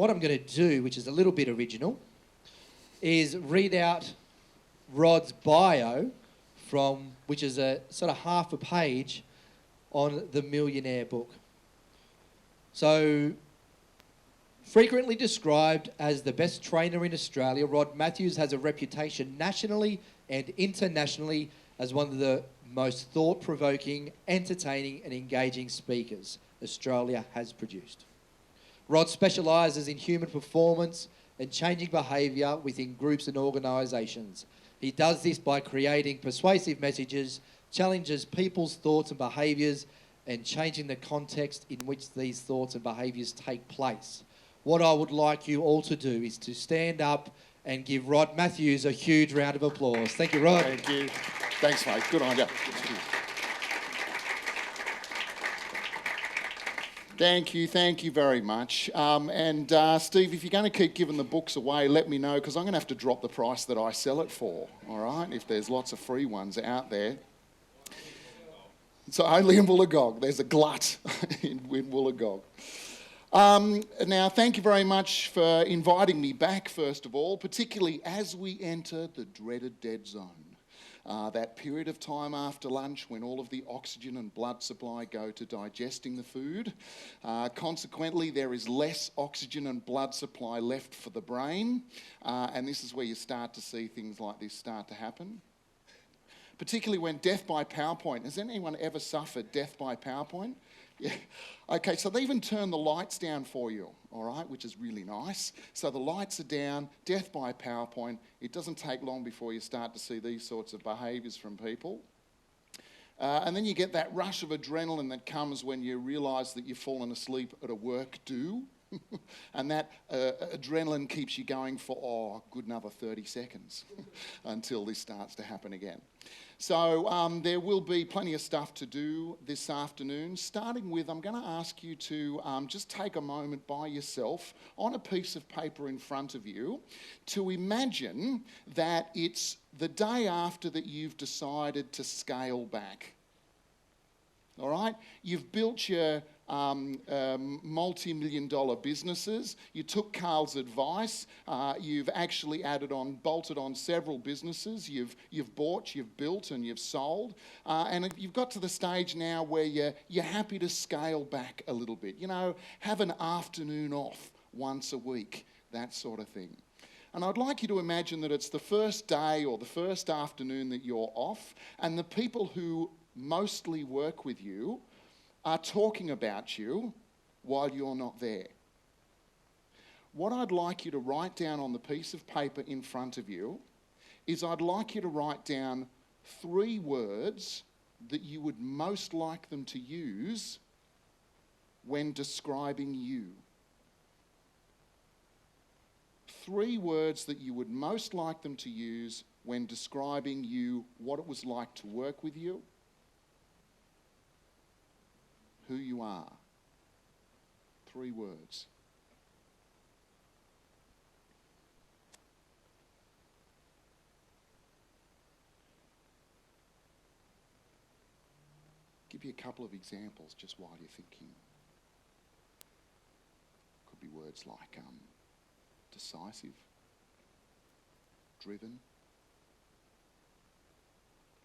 what I'm going to do, which is a little bit original, is read out Rod's bio which is a sort of half a page on the Millionaire book. So, frequently described as the best trainer in Australia, Rod Matthews has a reputation nationally and internationally as one of the most thought-provoking, entertaining and engaging speakers Australia has produced. Rod specialises in human performance and changing behaviour within groups and organisations. He does this by creating persuasive messages, challenges people's thoughts and behaviours, and changing the context in which these thoughts and behaviours take place. What I would like you all to do is to stand up and give Rod Matthews a huge round of applause. Thank you, Rod. Thank you. Thanks, mate. Good on you. Thank you very much. Steve, if you're going to keep giving the books away, let me know, because I'm going to have to drop the price that I sell it for, all right, if there's lots of free ones out there. So only in Wollongong. There's a glut in Wollongong. Now, thank you very much for inviting me back, first of all, particularly as we enter the dreaded dead zone. That period of time after lunch when all of the oxygen and blood supply go to digesting the food. Consequently, there is less oxygen and blood supply left for the brain, and this is where you start to see things like this start to happen. Particularly when death by PowerPoint. Has anyone ever suffered death by PowerPoint? Yeah. Okay, so they even turn the lights down for you, all right, which is really nice. So the lights are down, death by PowerPoint. It doesn't take long before you start to see these sorts of behaviours from people. And then you get that rush of adrenaline that comes when you realise that you've fallen asleep at a work do. And that adrenaline keeps you going for, good another 30 seconds until this starts to happen again. So there will be plenty of stuff to do this afternoon, starting with I'm going to ask you to just take a moment by yourself on a piece of paper in front of you to imagine that it's the day after that you've decided to scale back. All right? You've built your multi-million dollar businesses. You took Carl's advice. You've actually bolted on several businesses. You've bought, you've built, and you've sold. And you've got to the stage now where you're happy to scale back a little bit. You know, have an afternoon off once a week, that sort of thing. And I'd like you to imagine that it's the first day or the first afternoon that you're off, and the people who mostly work with you are talking about you while you're not there. What I'd like you to write down on the piece of paper in front of you is I'd like you to write down 3 words that you would most like them to use when describing you. 3 words that you would most like them to use when describing you, what it was like to work with you, who you are. 3 words. Give you a couple of examples just while you're thinking. Could be words like decisive, driven,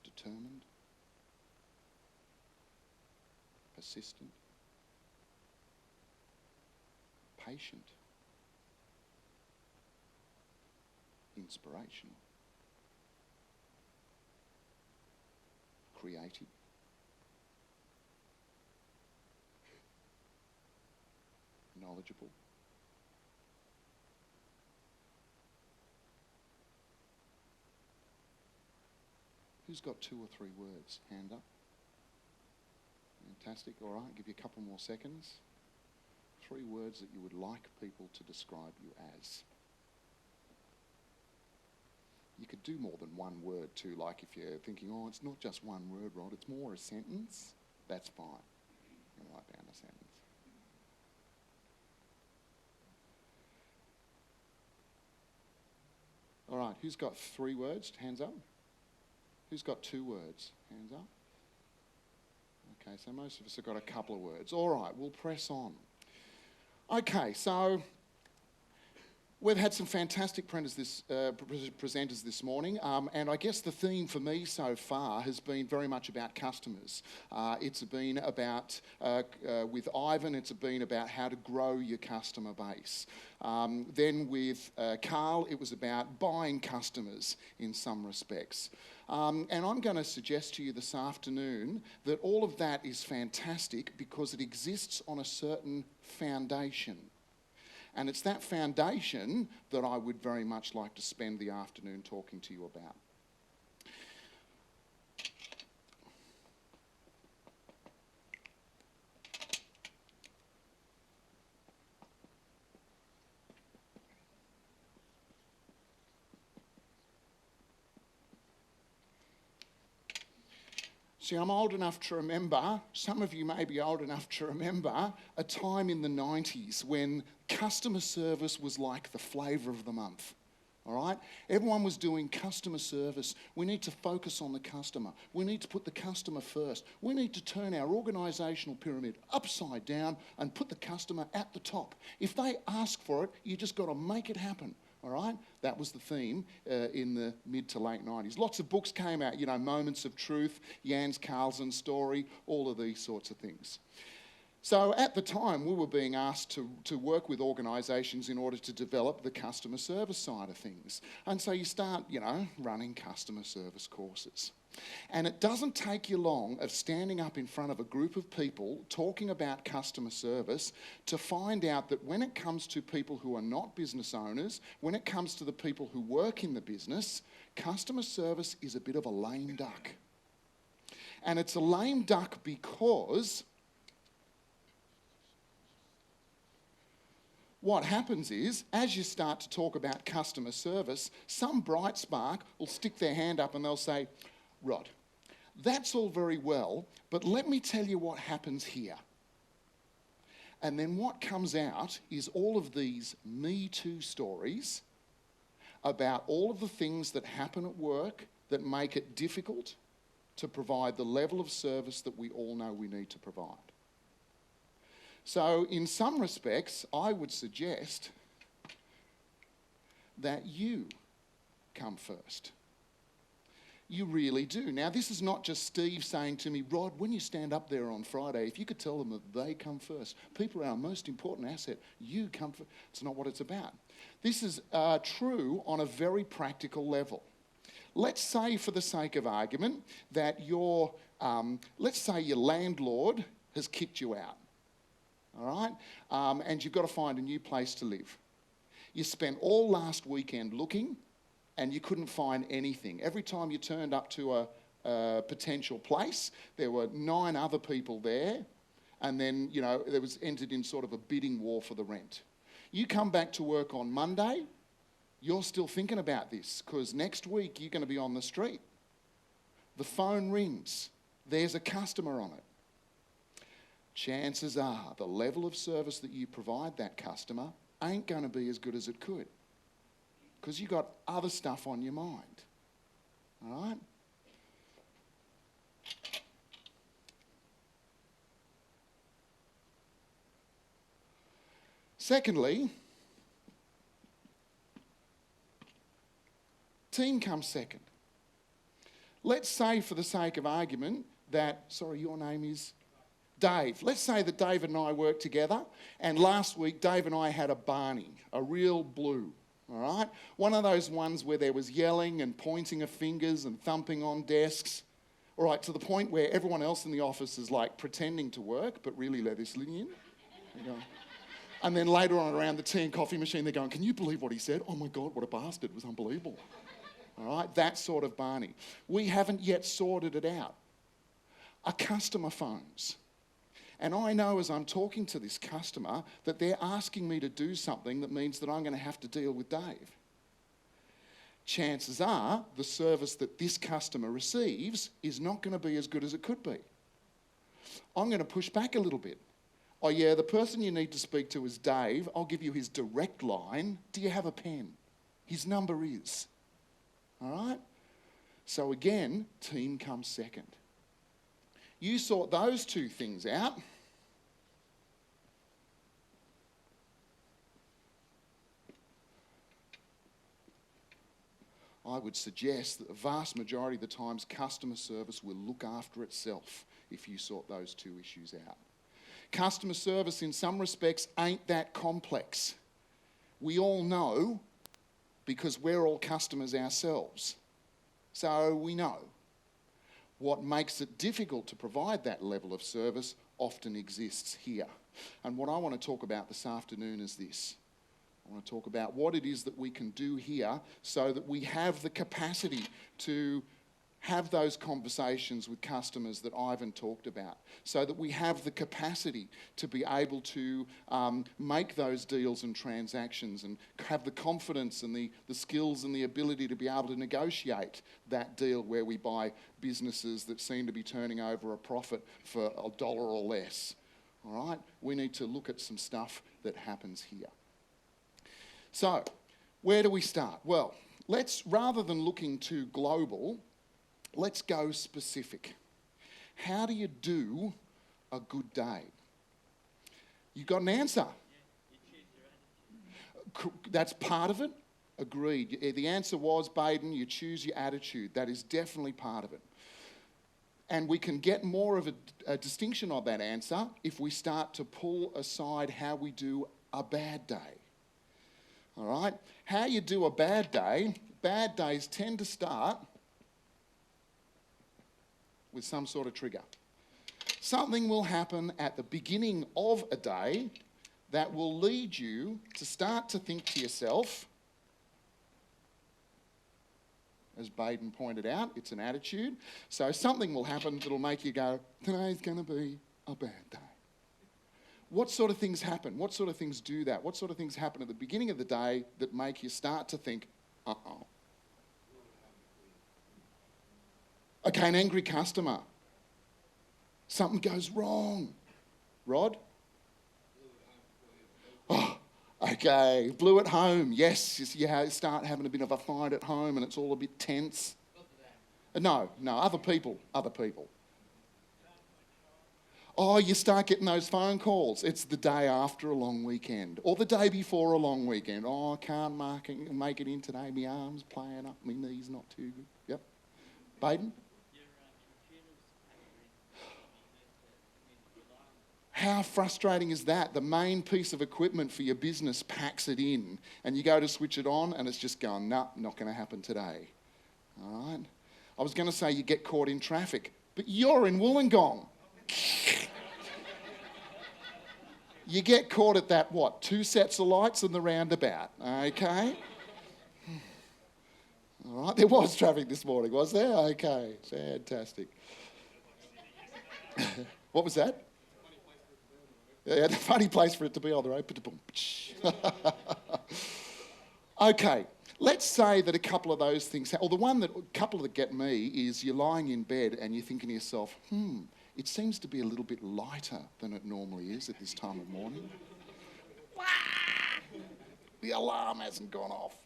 determined, persistent, patient, inspirational, creative, knowledgeable, who's got 2 or 3 words? Hand up. Fantastic. All right, give you a couple more seconds. 3 words that you would like people to describe you as. You could do more than 1 word too, like if you're thinking, oh, it's not just 1 word, Rod, it's more a sentence. That's fine. You can write down a sentence. All right, who's got 3 words? Hands up. Who's got 2 words? Hands up. Okay, so most of us have got a couple of words. All right, we'll press on. Okay, so We've had some fantastic presenters this morning, and I guess the theme for me so far has been very much about customers. It's been about, with Ivan, it's been about how to grow your customer base. Then with Carl, it was about buying customers in some respects. And I'm going to suggest to you this afternoon that all of that is fantastic because it exists on a certain foundation. And it's that foundation that I would very much like to spend the afternoon talking to you about. See, I'm old enough to remember, some of you may be old enough to remember, a time in the 90s when customer service was like the flavour of the month. All right? Everyone was doing customer service. We need to focus on the customer. We need to put the customer first. We need to turn our organisational pyramid upside down and put the customer at the top. If they ask for it, you just got to make it happen. All right? That was the theme in the mid to late 90s. Lots of books came out, Moments of Truth, Jens Carlsen's story, all of these sorts of things. So at the time, we were being asked to work with organisations in order to develop the customer service side of things. And so you start, running customer service courses. And it doesn't take you long of standing up in front of a group of people talking about customer service to find out that when it comes to people who are not business owners, when it comes to the people who work in the business, customer service is a bit of a lame duck. And it's a lame duck because what happens is, as you start to talk about customer service, some bright spark will stick their hand up and they'll say, Rod, that's all very well, but let me tell you what happens here. And then what comes out is all of these Me Too stories about all of the things that happen at work that make it difficult to provide the level of service that we all know we need to provide. So in some respects, I would suggest that you come first. You really do. Now, this is not just Steve saying to me, Rod, when you stand up there on Friday, if you could tell them that they come first. People are our most important asset. You come first. It's not what it's about. This is true on a very practical level. Let's say, for the sake of argument, that let's say your landlord has kicked you out, all right? And you've got to find a new place to live. You spent all last weekend looking, and you couldn't find anything. Every time you turned up to a potential place, there were 9 other people there, and then, there was entered in sort of a bidding war for the rent. You come back to work on Monday, you're still thinking about this, because next week you're going to be on the street. The phone rings. There's a customer on it. Chances are the level of service that you provide that customer ain't going to be as good as it could, because you've got other stuff on your mind, all right? Secondly, team comes second. Let's say, for the sake of argument, that, sorry, your name is? Dave. Let's say that Dave and I work together, and last week Dave and I had a Barney, a real blue. All right? One of those ones where there was yelling and pointing of fingers and thumping on desks. All right, to the point where everyone else in the office is like pretending to work, but really they're listening in. And then later on around the tea and coffee machine, they're going, can you believe what he said? Oh my God, what a bastard. It was unbelievable. All right, that sort of Barney. We haven't yet sorted it out. A customer phones. And I know as I'm talking to this customer that they're asking me to do something that means that I'm going to have to deal with Dave. Chances are the service that this customer receives is not going to be as good as it could be. I'm going to push back a little bit. Oh yeah, the person you need to speak to is Dave. I'll give you his direct line. Do you have a pen? His number is. All right? So again, team comes second. You sort those two things out. I would suggest that the vast majority of the times customer service will look after itself if you sort those two issues out. Customer service in some respects ain't that complex. We all know because we're all customers ourselves. So we know. What makes it difficult to provide that level of service often exists here. And what I want to talk about this afternoon is this. I want to talk about what it is that we can do here so that we have the capacity to have those conversations with customers that Ivan talked about, so that we have the capacity to be able to make those deals and transactions and have the confidence and the skills and the ability to be able to negotiate that deal where we buy businesses that seem to be turning over a profit for $1 or less. All right? We need to look at some stuff that happens here. So, where do we start? Well, rather than looking too global, let's go specific. How do you do a good day? You got an answer? That's part of it? Agreed. The answer was, Baden, you choose your attitude. That is definitely part of it. And we can get more of a distinction of that answer if we start to pull aside how we do a bad day. All right? How you do a bad days tend to start with some sort of trigger. Something will happen at the beginning of a day that will lead you to start to think to yourself, as Baden pointed out, it's an attitude. So something will happen that'll make you go, today's going to be a bad day. What sort of things happen? What sort of things do that? What sort of things happen at the beginning of the day that make you start to think, uh-oh. Okay, an angry customer. Something goes wrong. Rod? Oh, okay, blew at home. Yes, you start having a bit of a fight at home and it's all a bit tense. No, other people. Oh, you start getting those phone calls. It's the day after a long weekend or the day before a long weekend. Oh, I can't make it in today. My arm's playing up, my knee's not too good. Yep. Baden? How frustrating is that? The main piece of equipment for your business packs it in and you go to switch it on and it's just going, nah, not going to happen today. All right? I was going to say you get caught in traffic, but you're in Wollongong. You get caught at that, 2 sets of lights in the roundabout, okay? All right, there was traffic this morning, was there? Okay, fantastic. What was that? Yeah, the funny place for it to be on the road. Okay, let's say that a couple of those things, or a couple that get me is you're lying in bed and you're thinking to yourself, it seems to be a little bit lighter than it normally is at this time of morning. The alarm hasn't gone off.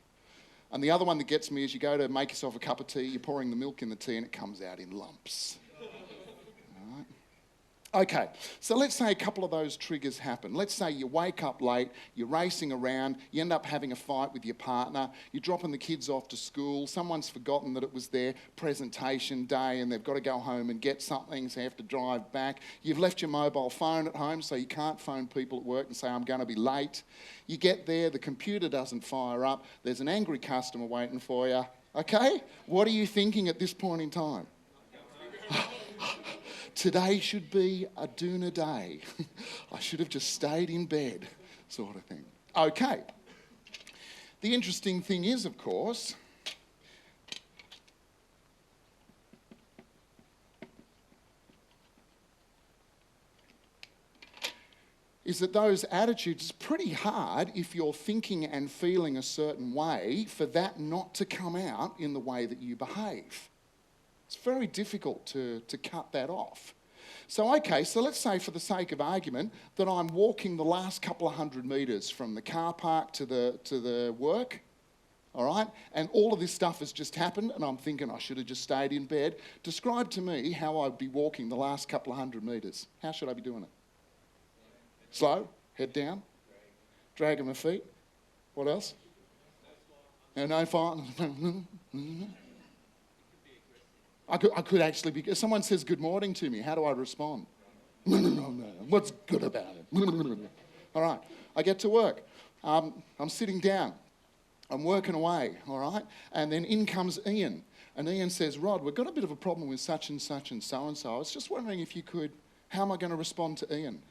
And the other one that gets me is you go to make yourself a cup of tea, you're pouring the milk in the tea and it comes out in lumps. Okay, so let's say a couple of those triggers happen. Let's say you wake up late, you're racing around, you end up having a fight with your partner, you're dropping the kids off to school, someone's forgotten that it was their presentation day and they've got to go home and get something, so you have to drive back. You've left your mobile phone at home so you can't phone people at work and say, I'm going to be late. You get there, the computer doesn't fire up, there's an angry customer waiting for you. Okay, what are you thinking at this point in time? Today should be a doona day. I should have just stayed in bed, sort of thing. Okay. The interesting thing is, of course, is that those attitudes, it's pretty hard if you're thinking and feeling a certain way for that not to come out in the way that you behave. It's very difficult to cut that off. So, okay, so let's say for the sake of argument that I'm walking the last couple of 100 metres from the car park to the work, all right? And all of this stuff has just happened and I'm thinking I should have just stayed in bed. Describe to me how I'd be walking the last couple of 100 metres. How should I be doing it? Slow, head down, dragging my feet. What else? And I find I could actually be. If someone says good morning to me, how do I respond? What's good about it? All right, I get to work. I'm sitting down. I'm working away, all right? And then in comes Ian. And Ian says, Rod, we've got a bit of a problem with such and such and so-and-so. I was just wondering if you could, how am I going to respond to Ian?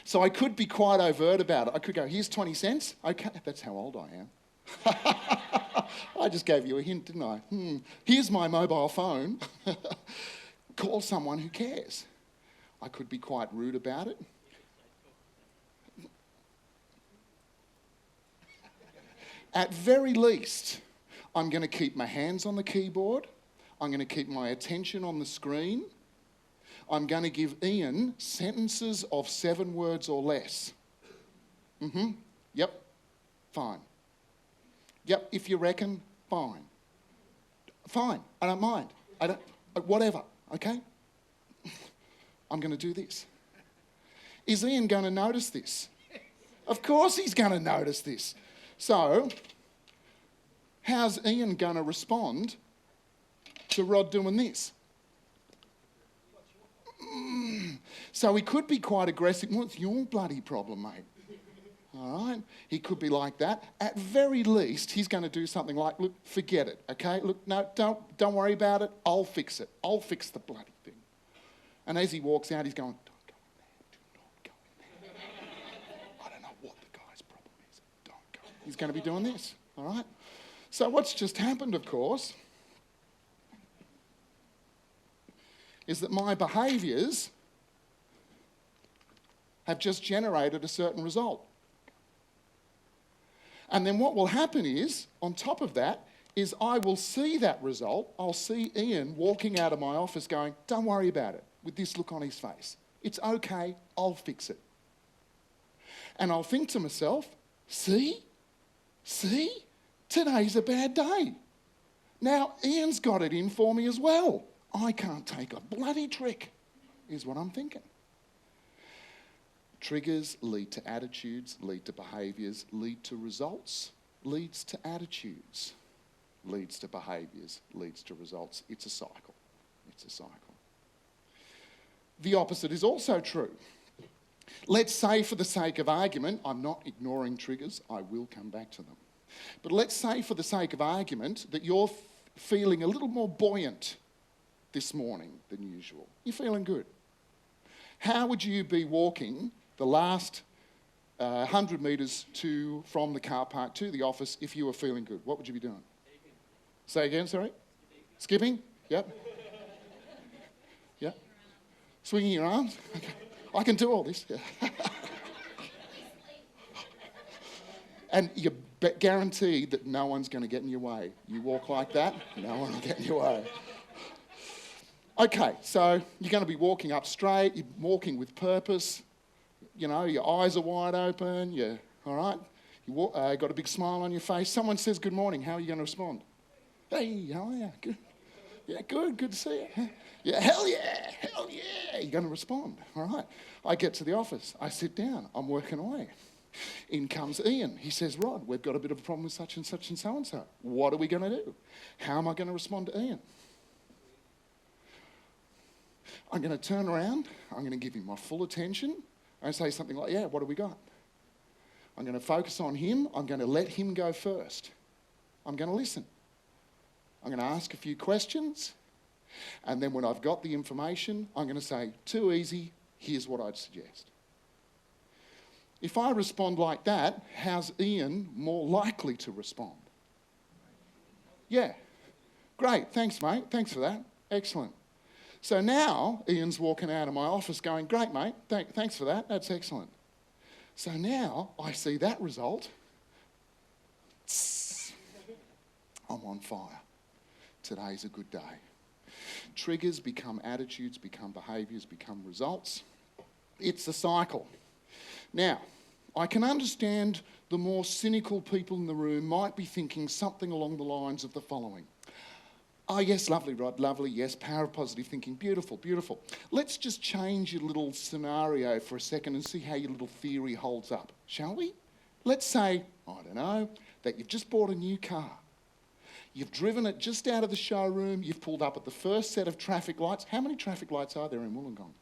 So I could be quite overt about it. I could go, here's 20 cents. Okay, that's how old I am. I just gave you a hint, didn't I? Here's my mobile phone. Call someone who cares. I could be quite rude about it. At very least, I'm going to keep my hands on the keyboard. I'm going to keep my attention on the screen. I'm going to give Ian sentences of 7 words or less. Yep. Fine. Yep, if you reckon, fine. Fine. I don't mind. Whatever, okay? I'm going to do this. Is Ian going to notice this? Of course he's going to notice this. So, how's Ian going to respond to Rod doing this? So he could be quite aggressive. What's your bloody problem, mate? All right? He could be like that. At very least, he's going to do something like, look, forget it, okay? Look, no, don't worry about it. I'll fix it. I'll fix the bloody thing. And as he walks out, he's going, don't go in there. Do not go in there. I don't know what the guy's problem is. Don't go. He's going to be doing this, all right? So what's just happened, of course, is that my behaviours have just generated a certain result. And then what will happen is, on top of that, is I will see that result. I'll see Ian walking out of my office going, don't worry about it, with this look on his face. It's okay, I'll fix it. And I'll think to myself, see, today's a bad day. Now, Ian's got it in for me as well. I can't take a bloody trick, is what I'm thinking. Triggers lead to attitudes, lead to behaviours, lead to results, leads to attitudes, leads to behaviours, leads to results. It's a cycle. It's a cycle. The opposite is also true. Let's say, for the sake of argument, I'm not ignoring triggers, I will come back to them. But let's say, for the sake of argument, that you're feeling a little more buoyant this morning than usual. You're feeling good. How would you be walking the last 100 metres from the car park to the office if you were feeling good? What would you be doing? Say again, sorry? Skipping? Yep. Yep. Swinging your arms? Okay. I can do all this. Yeah. And you're guaranteed that no one's going to get in your way. You walk like that, no one will get in your way. Okay, so you're going to be walking up straight, you're walking with purpose, you know, your eyes are wide open, you're, all right? You got a big smile on your face. Someone says good morning, how are you going to respond? Hey, how are you? Good. Yeah, good to see you. Yeah, hell yeah, you're going to respond, all right? I get to the office, I sit down, I'm working away. In comes Ian. He says, Rod, we've got a bit of a problem with such and such and so-and-so. What are we going to do? How am I going to respond to Ian? I'm going to turn around, I'm going to give him my full attention, and say something like, yeah, what have we got? I'm going to focus on him, I'm going to let him go first. I'm going to listen. I'm going to ask a few questions, and then when I've got the information, I'm going to say, too easy, here's what I'd suggest. If I respond like that, how's Ian more likely to respond? Yeah. Great, thanks mate, thanks for that. Excellent. So now Ian's walking out of my office going, great mate, thanks for that, that's excellent. So now I see that result. I'm on fire. Today's a good day. Triggers become attitudes, become behaviours, become results. It's a cycle. Now, I can understand the more cynical people in the room might be thinking something along the lines of the following. Oh, yes, lovely, Rod, lovely, yes, power of positive thinking, beautiful, beautiful. Let's just change your little scenario for a second and see how your little theory holds up, shall we? Let's say, I don't know, that you've just bought a new car. You've driven it just out of the showroom, you've pulled up at the first set of traffic lights. How many traffic lights are there in Wollongong?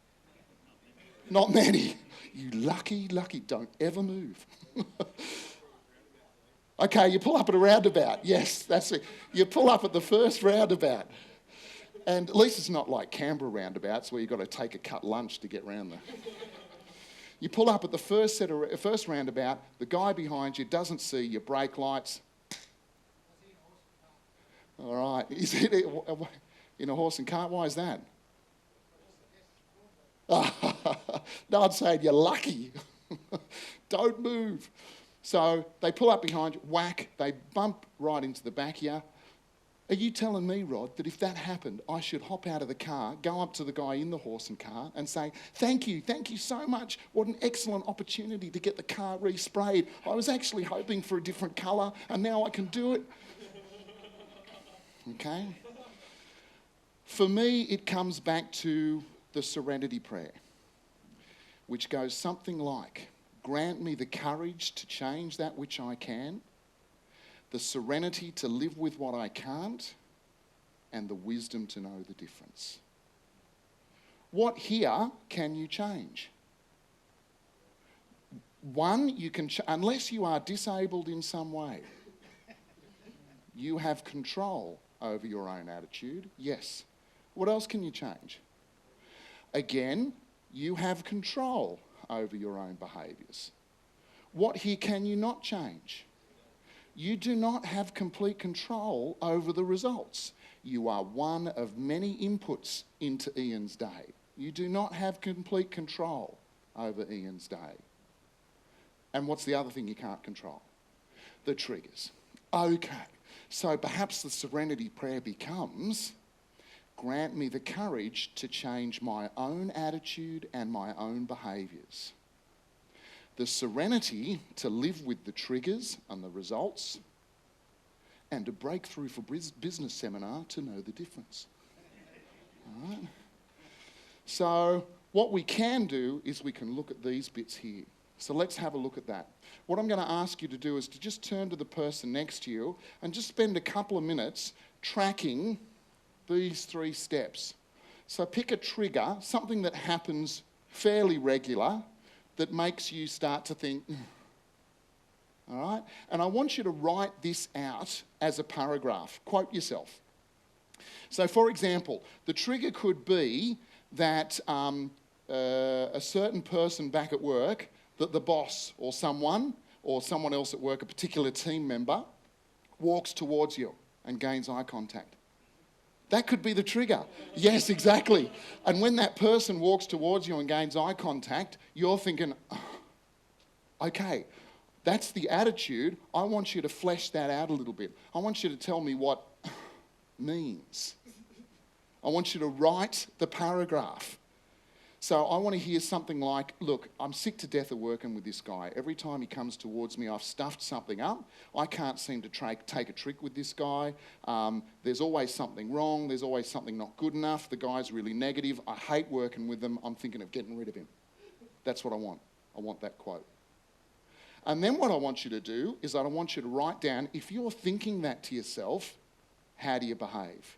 Not many. You lucky, don't ever move. Okay, you pull up at a roundabout. Yes, that's it. You pull up at the first roundabout. And at least it's not like Canberra roundabouts where you've got to take a cut lunch to get round there. You pull up at the first roundabout, the guy behind you doesn't see your brake lights. All right. Is it in a horse and cart? Why is that? No, I'd say you're lucky. Don't move. So they pull up behind you, whack, they bump right into the back of you. Are you telling me, Rod, that if that happened, I should hop out of the car, go up to the guy in the horse and cart and say, thank you so much. What an excellent opportunity to get the car resprayed. I was actually hoping for a different colour and now I can do it. Okay? For me, it comes back to the Serenity Prayer, which goes something like, grant me the courage to change that which I can, the serenity to live with what I can't, and the wisdom to know the difference. What here can you change? One, you can, unless you are disabled in some way, you have control over your own attitude, yes. What else can you change? Again, you have control over your own behaviours. What here can you not change? You do not have complete control over the results. You are one of many inputs into Ian's day. You do not have complete control over Ian's day. And what's the other thing you can't control? The triggers. Okay, so perhaps the Serenity Prayer becomes, grant me the courage to change my own attitude and my own behaviours. The serenity to live with the triggers and the results, and a breakthrough for business seminar to know the difference. All right? So what we can do is we can look at these bits here. So let's have a look at that. What I'm going to ask you to do is to just turn to the person next to you and just spend a couple of minutes tracking these 3 steps. So pick a trigger, something that happens fairly regular, that makes you start to think, all right? And I want you to write this out as a paragraph. Quote yourself. So for example, the trigger could be that a certain person back at work, that the boss or someone else at work, a particular team member, walks towards you and gains eye contact. That could be the trigger. Yes, exactly. And when that person walks towards you and gains eye contact, you're thinking, oh, okay, that's the attitude. I want you to flesh that out a little bit. I want you to tell me what means. I want you to write the paragraph. So I want to hear something like, look, I'm sick to death of working with this guy. Every time he comes towards me, I've stuffed something up. I can't seem to take a trick with this guy. There's always something wrong. There's always something not good enough. The guy's really negative. I hate working with him. I'm thinking of getting rid of him. That's what I want. I want that quote. And then what I want you to do is I want you to write down, if you're thinking that to yourself, how do you behave?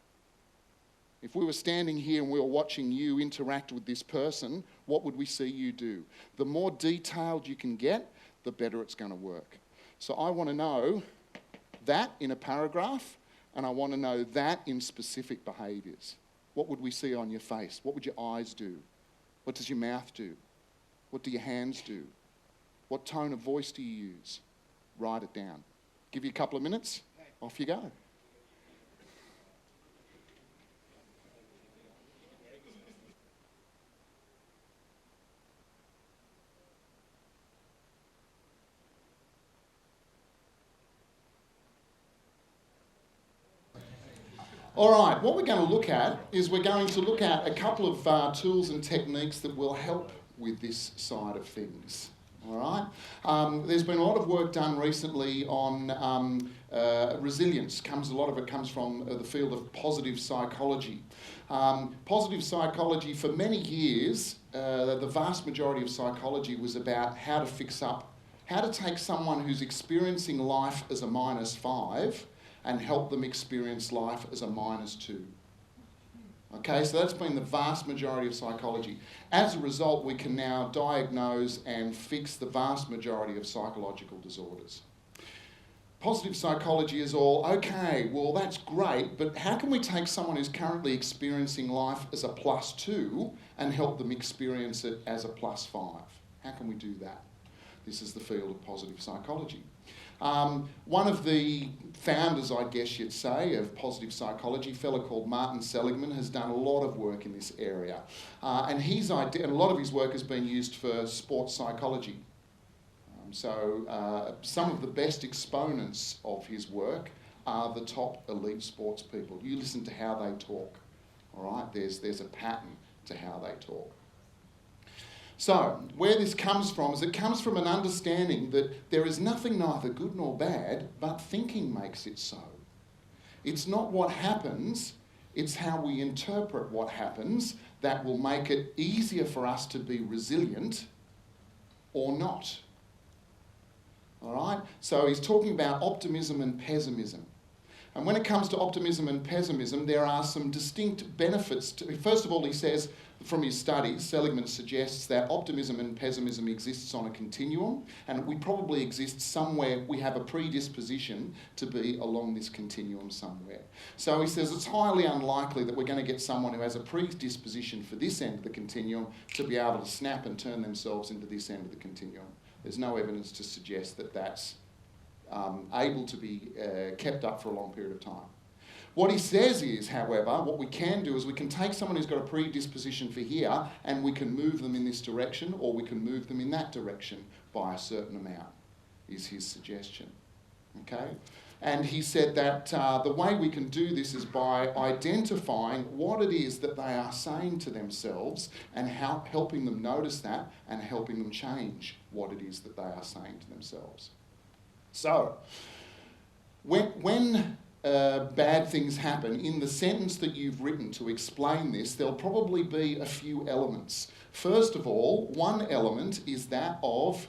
If we were standing here and we were watching you interact with this person, what would we see you do? The more detailed you can get, the better it's going to work. So I want to know that in a paragraph, and I want to know that in specific behaviours. What would we see on your face? What would your eyes do? What does your mouth do? What do your hands do? What tone of voice do you use? Write it down. Give you a couple of minutes, off you go. All right, what we're going to look at is we're going to look at a couple of tools and techniques that will help with this side of things. All right. There's been a lot of work done recently on resilience. A lot of it comes from the field of positive psychology. Positive psychology, for many years, the vast majority of psychology was about how to fix up how to take someone who's experiencing life as a -5 and help them experience life as a -2. Okay, so that's been the vast majority of psychology. As a result, we can now diagnose and fix the vast majority of psychological disorders. Positive psychology is all, okay, well that's great, but how can we take someone who's currently experiencing life as a +2 and help them experience it as a +5? How can we do that? This is the field of positive psychology. One of the founders, I guess you'd say, of positive psychology, a fellow called Martin Seligman, has done a lot of work in this area. And a lot of his work has been used for sports psychology. Some of the best exponents of his work are the top elite sports people. You listen to how they talk, all right? There's a pattern to how they talk. So, where this comes from is it comes from an understanding that there is nothing neither good nor bad, but thinking makes it so. It's not what happens, it's how we interpret what happens that will make it easier for us to be resilient or not. All right? So he's talking about optimism and pessimism. And when it comes to optimism and pessimism, there are some distinct benefits. First of all, he says, from his studies, Seligman suggests that optimism and pessimism exists on a continuum, and we probably exist somewhere, we have a predisposition to be along this continuum somewhere. So he says it's highly unlikely that we're going to get someone who has a predisposition for this end of the continuum to be able to snap and turn themselves into this end of the continuum. There's no evidence to suggest that that's able to be kept up for a long period of time. What he says is, however, what we can do is we can take someone who's got a predisposition for here and we can move them in this direction or we can move them in that direction by a certain amount, is his suggestion. Okay? And he said that the way we can do this is by identifying what it is that they are saying to themselves and helping them notice that and helping them change what it is that they are saying to themselves. So, when bad things happen, in the sentence that you've written to explain this, there'll probably be a few elements. First of all, one element is that of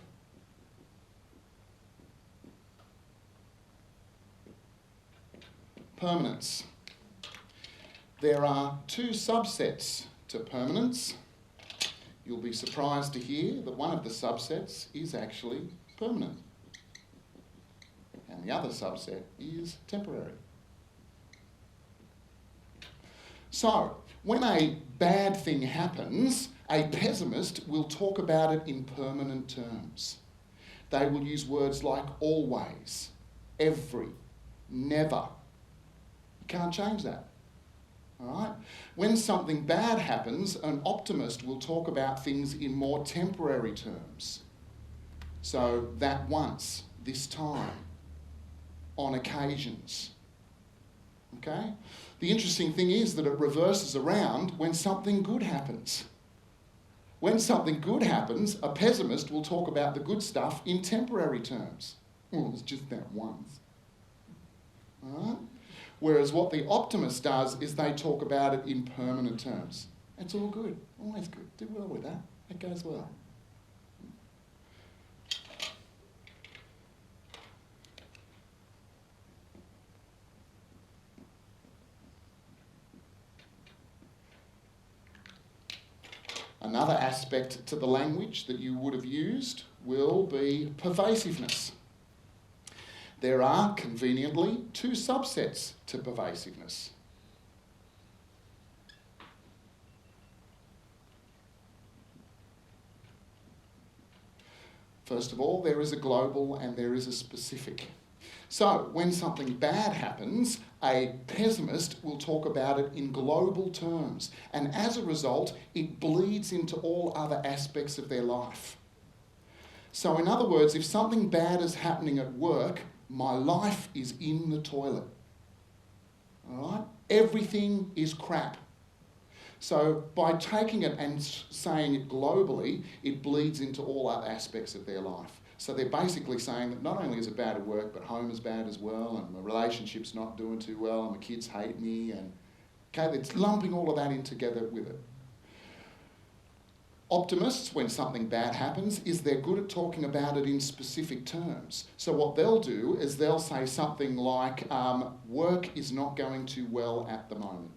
permanence. There are two subsets to permanence. You'll be surprised to hear that one of the subsets is actually permanent. And the other subset is temporary. So, when a bad thing happens, a pessimist will talk about it in permanent terms. They will use words like always, every, never. You can't change that. All right? When something bad happens, an optimist will talk about things in more temporary terms. So, that once, this time, on occasions. Okay? The interesting thing is that it reverses around when something good happens. When something good happens, a pessimist will talk about the good stuff in temporary terms. Well, it was just that once. All right? Whereas what the optimist does is they talk about it in permanent terms. It's all good, always good. Do well with that. It goes well. Another aspect to the language that you would have used will be pervasiveness. There are, conveniently, two subsets to pervasiveness. First of all, there is a global and there is a specific. So, when something bad happens, a pessimist will talk about it in global terms, and as a result, it bleeds into all other aspects of their life. So, in other words, if something bad is happening at work, my life is in the toilet. All right? Everything is crap. So, by taking it and saying it globally, it bleeds into all other aspects of their life. So they're basically saying that not only is it bad at work, but home is bad as well, and my relationship's not doing too well, and my kids hate me, and okay, it's lumping all of that in together with it. Optimists, when something bad happens, is they're good at talking about it in specific terms. So what they'll do is they'll say something like, work is not going too well at the moment.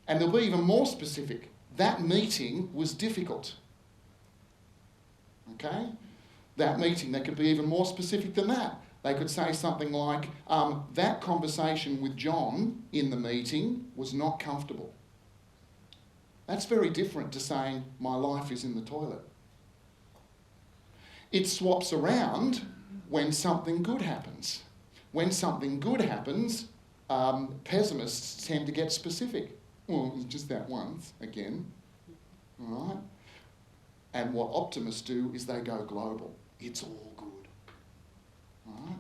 And they'll be even more specific. That meeting was difficult. Okay? That meeting, they could be even more specific than that. They could say something like, that conversation with John in the meeting was not comfortable. That's very different to saying, my life is in the toilet. It swaps around when something good happens. When something good happens, pessimists tend to get specific. Well, it was just that once, again. All right? And what optimists do is they go global. It's all good. All right?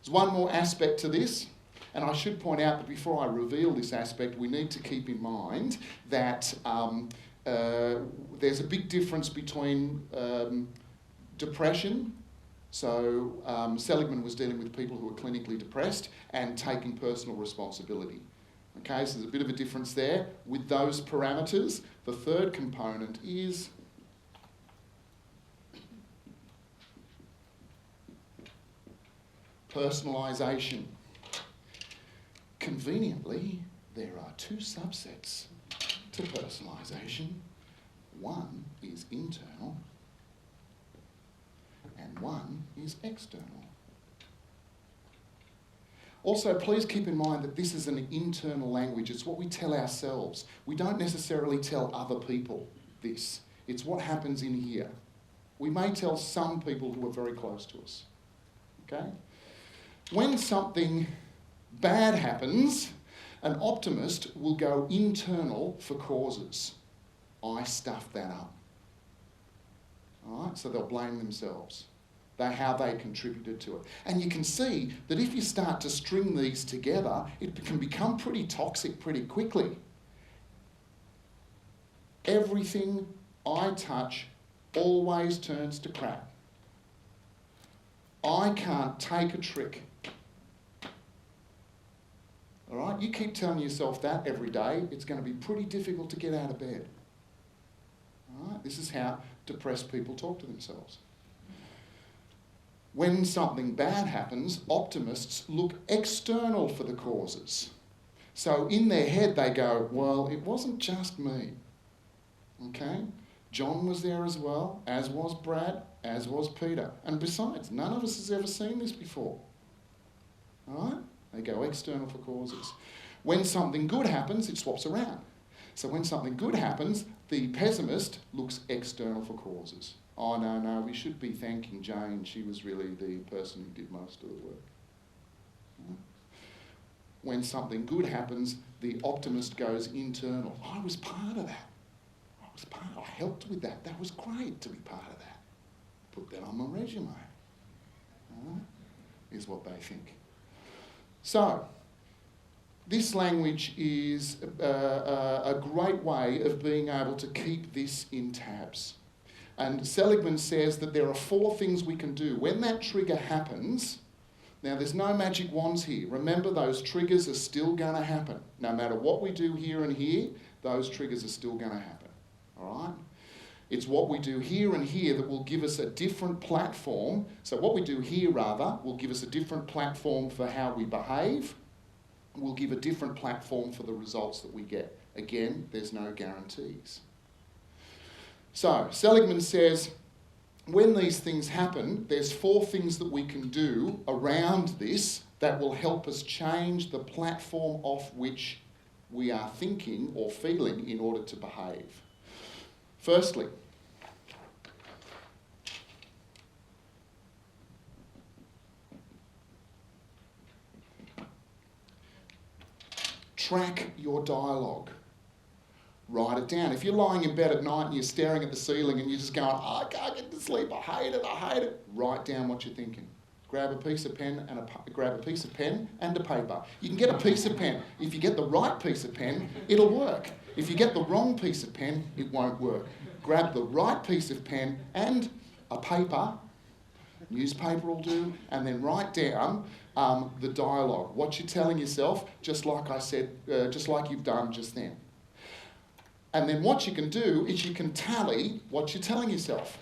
There's one more aspect to this, and I should point out that before I reveal this aspect, we need to keep in mind that there's a big difference between depression. So Seligman was dealing with people who were clinically depressed and taking personal responsibility. Okay, so there's a bit of a difference there. With those parameters, the third component is personalisation. Conveniently, there are two subsets to personalisation. One is internal and one is external. Also, please keep in mind that this is an internal language. It's what we tell ourselves. We don't necessarily tell other people this. It's what happens in here. We may tell some people who are very close to us. Okay? When something bad happens, an optimist will go internal for causes. I stuffed that up. All right? So they'll blame themselves. How they contributed to it. And you can see that if you start to string these together, it can become pretty toxic pretty quickly. Everything I touch always turns to crap. I can't take a trick. All right? You keep telling yourself that every day, it's going to be pretty difficult to get out of bed. All right? This is how depressed people talk to themselves. When something bad happens, optimists look external for the causes. So in their head they go, well, it wasn't just me. Okay? John was there as well, as was Brad, as was Peter. And besides, none of us has ever seen this before. All right? They go external for causes. When something good happens, it swaps around. So when something good happens, the pessimist looks external for causes. Oh, no, we should be thanking Jane. She was really the person who did most of the work. When something good happens, the optimist goes internal. I was part of that. I helped with that. That was great to be part of that. Put that on my resume. Is what they think. So, this language is a great way of being able to keep this in tabs. And Seligman says that there are 4 things we can do. When that trigger happens, now there's no magic wands here. Remember, those triggers are still going to happen. No matter what we do here and here, those triggers are still going to happen. All right? It's what we do here and here that will give us a different platform. So what we do here, rather, will give us a different platform for how we behave. Will give a different platform for the results that we get. Again, there's no guarantees. So, Seligman says, when these things happen, there's 4 things that we can do around this that will help us change the platform off which we are thinking or feeling in order to behave. Firstly, track your dialogue. Write it down. If you're lying in bed at night and you're staring at the ceiling and you're just going, oh, I can't get to sleep, I hate it, write down what you're thinking. Grab a piece of pen and a paper. You can get a piece of pen. If you get the right piece of pen, it'll work. If you get the wrong piece of pen, it won't work. Grab the right piece of pen and a paper, newspaper will do, and then write down the dialogue, what you're telling yourself, just like I said, just like you've done just then. And then what you can do is you can tally what you're telling yourself.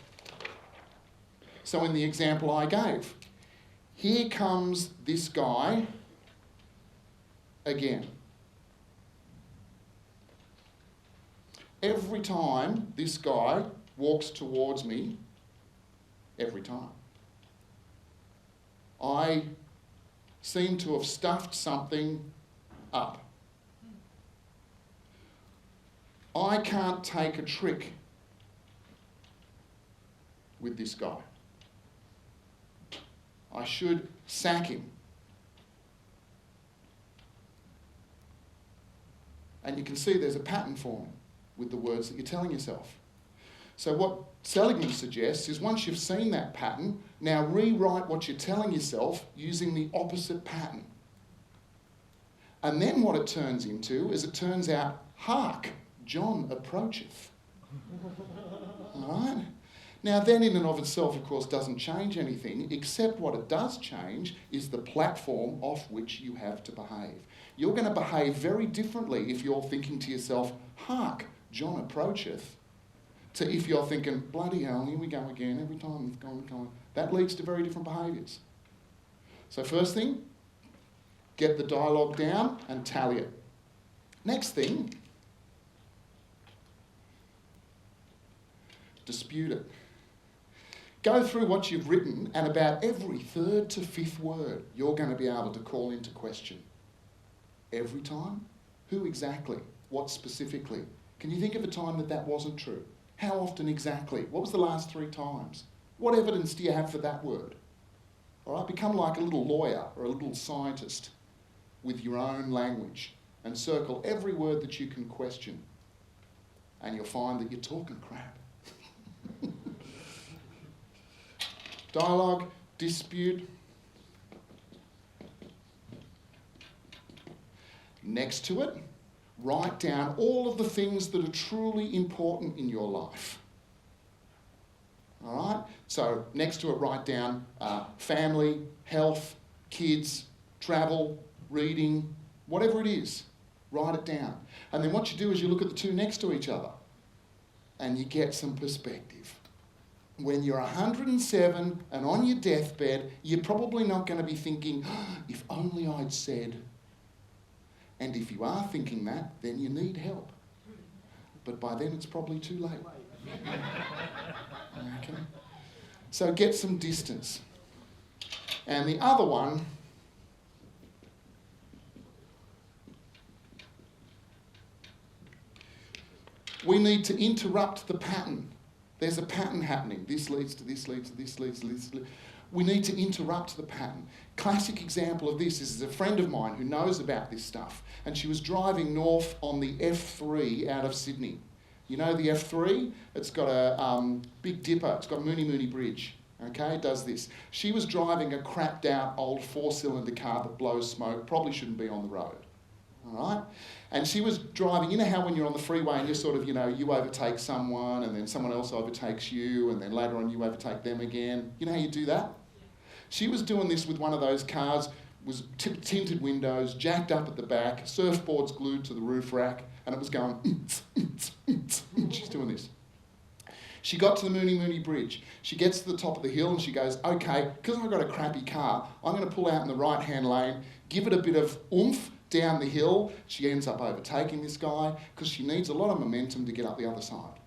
So in the example I gave, here comes this guy again. Every time this guy walks towards me, every time, I seem to have stuffed something up. I can't take a trick with this guy. I should sack him. And you can see there's a pattern forming with the words that you're telling yourself. So what Seligman suggests is once you've seen that pattern, now rewrite what you're telling yourself using the opposite pattern. And then what it turns into is it turns out, hark, John approacheth. All right? Now, that in and of itself, of course, doesn't change anything, except what it does change is the platform off which you have to behave. You're going to behave very differently if you're thinking to yourself, hark, John approacheth, to if you're thinking, bloody hell, here we go again, every time it's going. That leads to very different behaviours. So first thing, get the dialogue down and tally it. Next thing, dispute it. Go through what you've written, and about every third to fifth word, you're going to be able to call into question. Every time? Who exactly? What specifically? Can you think of a time that wasn't true? How often exactly? What was the last 3 times? What evidence do you have for that word? All right, become like a little lawyer or a little scientist with your own language and circle every word that you can question, and you'll find that you're talking crap. Dialogue, dispute. Next to it, write down all of the things that are truly important in your life. All right? So next to it, write down family, health, kids, travel, reading, whatever it is. Write it down. And then what you do is you look at the two next to each other and you get some perspective. When you're 107 and on your deathbed, you're probably not going to be thinking, if only I'd said. And if you are thinking that, then you need help. But by then it's probably too late. Okay? So get some distance. And the other one, we need to interrupt the pattern. There's a pattern happening. This leads to this, leads to this, leads to this. We need to interrupt the pattern. Classic example of this is a friend of mine who knows about this stuff, and she was driving north on the F3 out of Sydney. You know the F3? It's got a Big Dipper. It's got Mooney Mooney Bridge. Okay, it does this. She was driving a crapped out old 4-cylinder car that blows smoke, probably shouldn't be on the road. All right? And she was driving, you know how when you're on the freeway and you're sort of, you overtake someone and then someone else overtakes you and then later on you overtake them again. You know how you do that? She was doing this with one of those cars, was tinted windows, jacked up at the back, surfboards glued to the roof rack, and it was going, she's doing this. She got to the Mooney Mooney Bridge. She gets to the top of the hill and she goes, okay, because I've got a crappy car, I'm going to pull out in the right-hand lane, give it a bit of oomph down the hill. She ends up overtaking this guy because she needs a lot of momentum to get up the other side.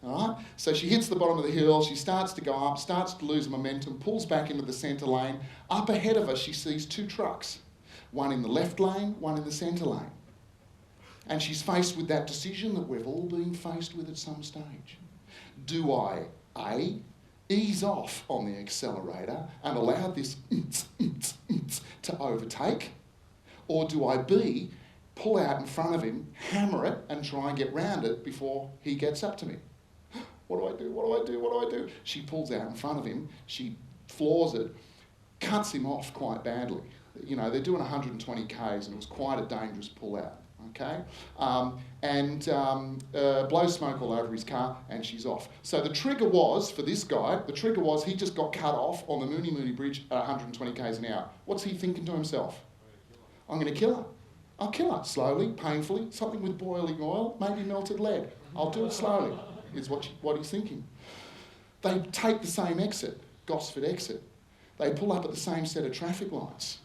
All right? So she hits the bottom of the hill, she starts to go up, starts to lose momentum, pulls back into the centre lane. Up ahead of her, she sees 2 trucks, one in the left lane, one in the centre lane. And she's faced with that decision that we've all been faced with at some stage. Do I, A, ease off on the accelerator and allow this to overtake? Or do I, B, pull out in front of him, hammer it, and try and get round it before he gets up to me? What do I do? What do I do? What do I do? She pulls out in front of him, she floors it, cuts him off quite badly. They're doing 120 Ks and it was quite a dangerous pull out. Okay, blows smoke all over his car and she's off. So the trigger was, for this guy, he just got cut off on the Mooney Mooney Bridge at 120 Ks an hour. What's he thinking to himself? I'm going to kill her. I'll kill it slowly, painfully, something with boiling oil, maybe melted lead. I'll do it slowly, is what he's thinking. They take the same exit, Gosford exit. They pull up at the same set of traffic lights.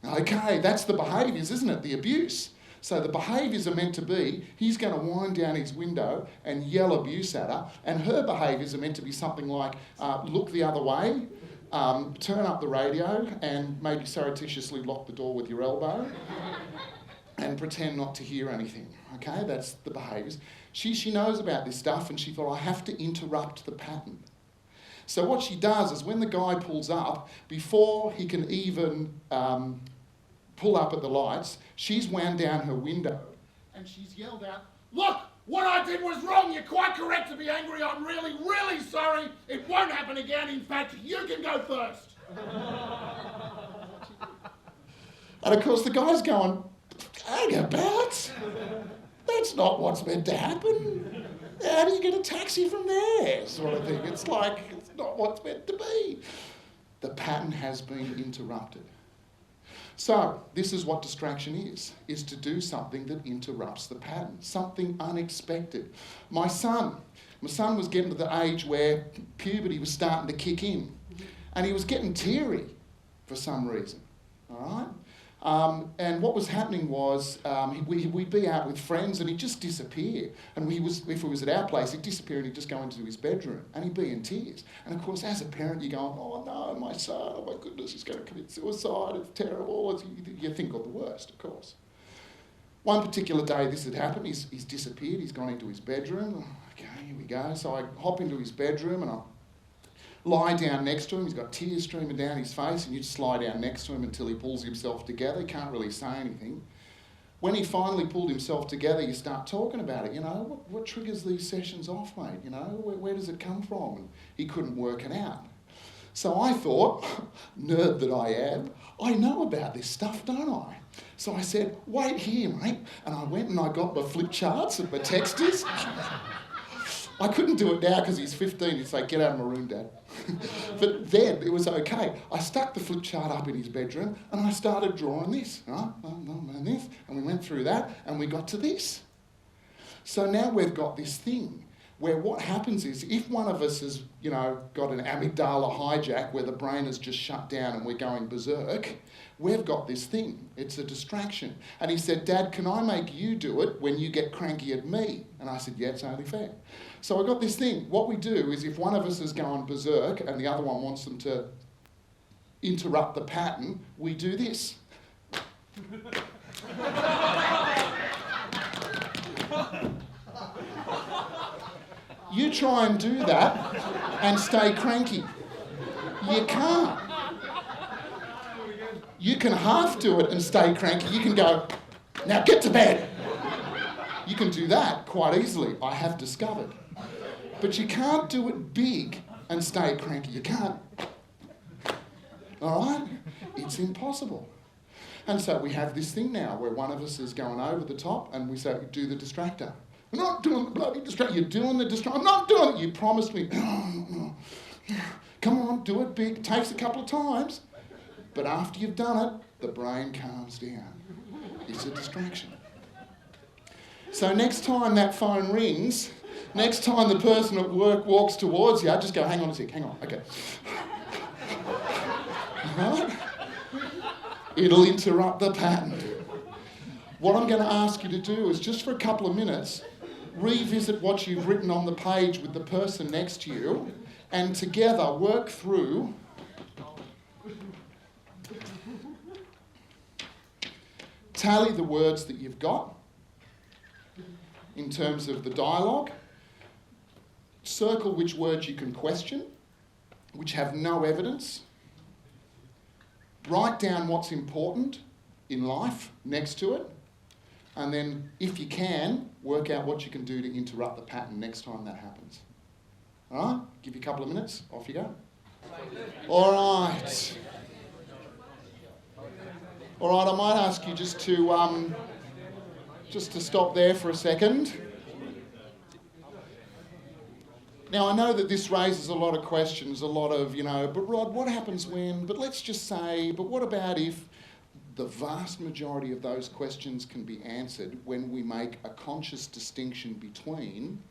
Okay, that's the behaviours, isn't it? The abuse. So the behaviours are meant to be, he's going to wind down his window and yell abuse at her, and her behaviours are meant to be something like, look the other way, turn up the radio, and maybe surreptitiously lock the door with your elbow, and pretend not to hear anything. Okay, that's the behaviours. She knows about this stuff, and she thought, I have to interrupt the pattern. So what she does is when the guy pulls up, before he can even pull up at the lights, she's wound down her window and she's yelled out, Look, what I did was wrong. You're quite correct to be angry. I'm really, really sorry. It won't happen again. In fact, you can go first. and of course the guy's going, hang about, that's not what's meant to happen. How do you get a taxi from there, sort of thing. It's like, it's not what's meant to be. The pattern has been interrupted. So, this is what distraction is to do something that interrupts the pattern, something unexpected. My son was getting to the age where puberty was starting to kick in, and he was getting teary for some reason, all right? And what was happening was we'd be out with friends and he'd just disappear. And if it was at our place, he'd disappear and he'd just go into his bedroom and he'd be in tears. And of course, as a parent, you're going, oh no, my son, oh my goodness, he's going to commit suicide, it's terrible. You think of the worst, of course. One particular day this had happened, he's disappeared, he's gone into his bedroom. Okay, here we go. So I hop into his bedroom and I lie down next to him. He's got tears streaming down his face, and you just lie down next to him until he pulls himself together. He can't really say anything. When he finally pulled himself together, you start talking about it. You know, what triggers these sessions off, mate? You know, where does it come from? And he couldn't work it out. So I thought, nerd that I am, I know about this stuff, don't I? So I said, wait here, mate. And I went and I got my flip charts and my texters. I couldn't do it now because he's 15. He'd say, get out of my room, Dad. But then it was okay. I stuck the flip chart up in his bedroom and I started drawing this, right? And this, and we went through that and we got to this. So now we've got this thing where what happens is if one of us has, got an amygdala hijack where the brain has just shut down and we're going berserk, we've got this thing. It's a distraction. And he said, Dad, can I make you do it when you get cranky at me? And I said, yeah, it's only fair. So I got this thing. What we do is if one of us is going berserk and the other one wants them to interrupt the pattern, we do this. You try and do that and stay cranky. You can't. You can half do it and stay cranky. You can go, now get to bed. You can do that quite easily, I have discovered. But you can't do it big and stay cranky. You can't. All right? It's impossible. And so we have this thing now where one of us is going over the top and we say, do the distractor. I'm not doing the bloody distractor. You're doing the distractor. I'm not doing it. You promised me. Come on, do it big. It takes a couple of times. But after you've done it, the brain calms down. It's a distraction. So next time that phone rings, next time the person at work walks towards you, just go, hang on a sec, hang on, okay. Right? It'll interrupt the pattern. What I'm going to ask you to do is just for a couple of minutes, revisit what you've written on the page with the person next to you, and together work through tally the words that you've got in terms of the dialogue. Circle which words you can question, which have no evidence. Write down what's important in life next to it. And then, if you can, work out what you can do to interrupt the pattern next time that happens. All right? Give you a couple of minutes. Off you go. All right. All right, I might ask you just to stop there for a second. Now, I know that this raises a lot of questions, a lot of, but Rod, what happens when, but let's just say, but what about if the vast majority of those questions can be answered when we make a conscious distinction between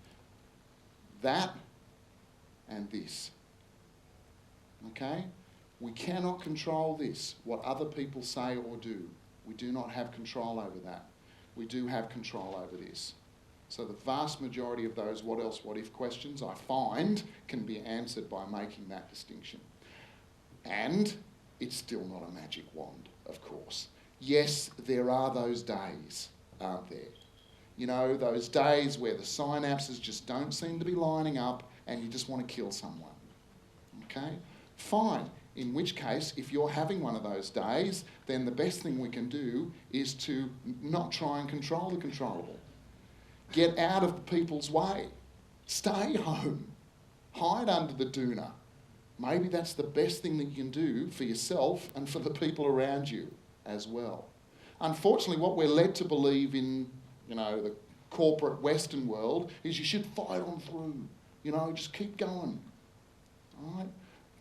that and this. Okay? We cannot control this, what other people say or do. We do not have control over that. We do have control over this. So the vast majority of those what else, what if questions, I find, can be answered by making that distinction. And it's still not a magic wand, of course. Yes, there are those days, aren't there? You know, those days where the synapses just don't seem to be lining up and you just want to kill someone. Okay? Fine. In which case, if you're having one of those days, then the best thing we can do is to not try and control the controllable. Get out of the people's way. Stay home. Hide under the doona. Maybe that's the best thing that you can do for yourself and for the people around you as well. Unfortunately, what we're led to believe in, you know, the corporate Western world is you should fight on through. You know, just keep going. All right?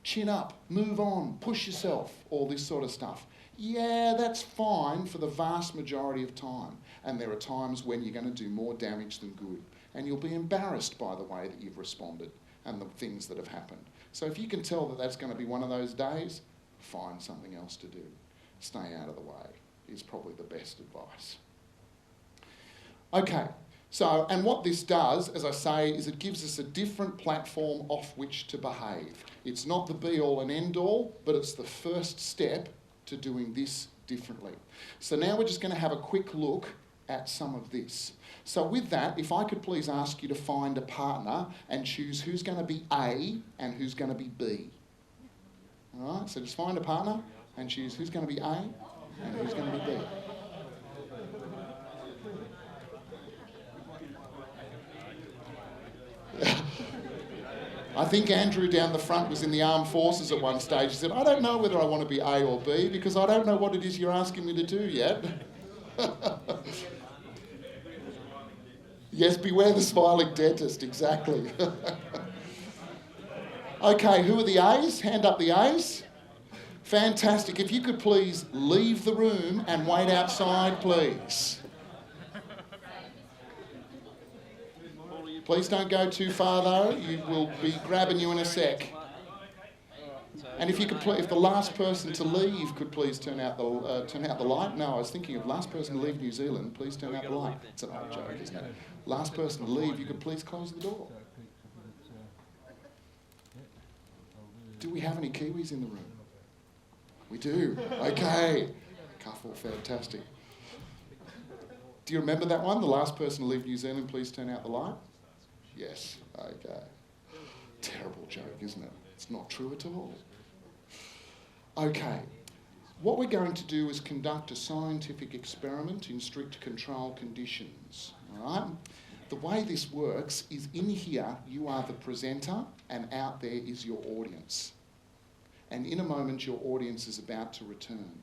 Chin up, move on, push yourself, all this sort of stuff. Yeah, that's fine for the vast majority of time. And there are times when you're going to do more damage than good. And you'll be embarrassed by the way that you've responded and the things that have happened. So if you can tell that that's going to be one of those days, find something else to do. Stay out of the way is probably the best advice. Okay, so, and what this does, as I say, is it gives us a different platform off which to behave. It's not the be-all and end-all, but it's the first step to doing this differently. So now we're just going to have a quick look at some of this. So with that, if I could please ask you to find a partner and choose who's going to be A and who's going to be B. All right, so just find a partner and choose who's going to be A and who's going to be B. I think Andrew down the front was in the armed forces at one stage. He said, I don't know whether I want to be A or B because I don't know what it is you're asking me to do yet. Yes, beware the smiling dentist, exactly. Okay, who are the A's? Hand up the A's. Fantastic. If you could please leave the room and wait outside, please. Please don't go too far though, you will be grabbing you in a sec. And if you could, if the last person to leave could please turn out the light. No, I was thinking of last person to leave New Zealand, please turn out the light. It's an old joke, isn't it? Last person to leave, you could please close the door. Do we have any Kiwis in the room? We do. Okay. Couple, fantastic. Do you remember that one? The last person to leave New Zealand, please turn out the light. Yes, okay. Terrible joke, isn't it? It's not true at all. Okay, what we're going to do is conduct a scientific experiment in strict control conditions, all right? The way this works is in here, you are the presenter and out there is your audience. And in a moment, your audience is about to return.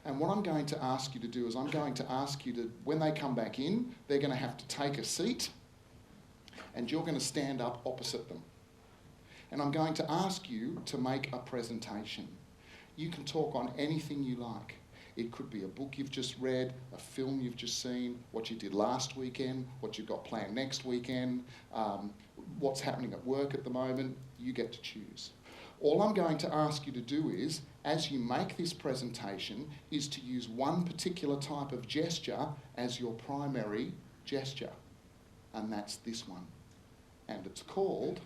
And what I'm going to ask you to do is I'm going to ask you to, when they come back in, they're going to have to take a seat and you're going to stand up opposite them. And I'm going to ask you to make a presentation. You can talk on anything you like. It could be a book you've just read, a film you've just seen, what you did last weekend, what you've got planned next weekend, what's happening at work at the moment. You get to choose. All I'm going to ask you to do is, as you make this presentation, is to use one particular type of gesture as your primary gesture. And that's this one. And it's called,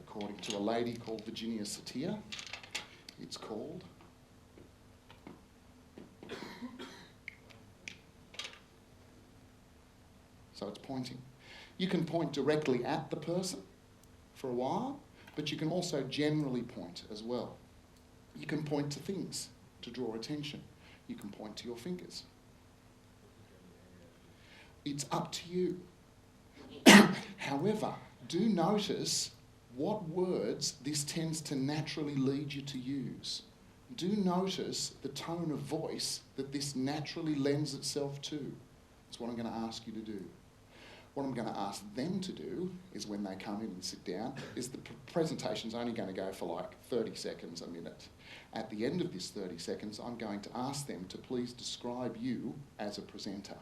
according to a lady called Virginia Satir, it's called so it's pointing. You can point directly at the person for a while, but you can also generally point as well. You can point to things to draw attention. You can point to your fingers. It's up to you. However, do notice what words this tends to naturally lead you to use. Do notice the tone of voice that this naturally lends itself to. That's what I'm going to ask you to do. What I'm going to ask them to do is when they come in and sit down, is the presentation's only going to go for like 30 seconds, a minute. At the end of this 30 seconds, I'm going to ask them to please describe you as a presenter.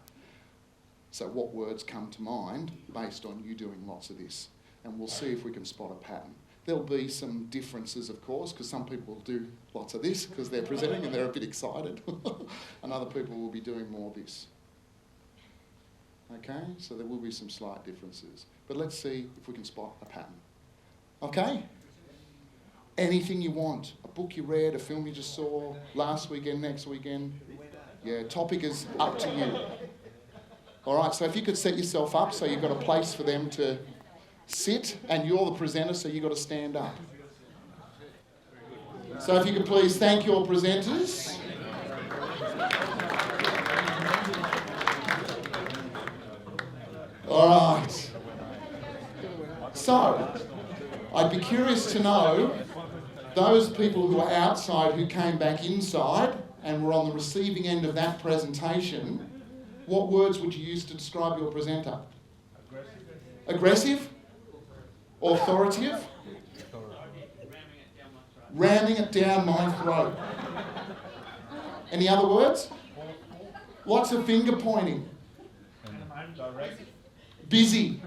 So what words come to mind based on you doing lots of this? And we'll see if we can spot a pattern. There'll be some differences, of course, because some people will do lots of this because they're presenting and they're a bit excited. And other people will be doing more of this. Okay, so there will be some slight differences. But let's see if we can spot a pattern. Okay? Anything you want. A book you read, a film you just saw, last weekend, next weekend. Yeah, topic is up to you. All right, so if you could set yourself up so you've got a place for them to sit and you're the presenter, so you've got to stand up. So if you could please thank your presenters. All right. So, I'd be curious to know, those people who are outside who came back inside and were on the receiving end of that presentation, what words would you use to describe your presenter? Aggressive? Authoritative? Ramming it down my throat. Any other words? Lots of finger pointing. Busy.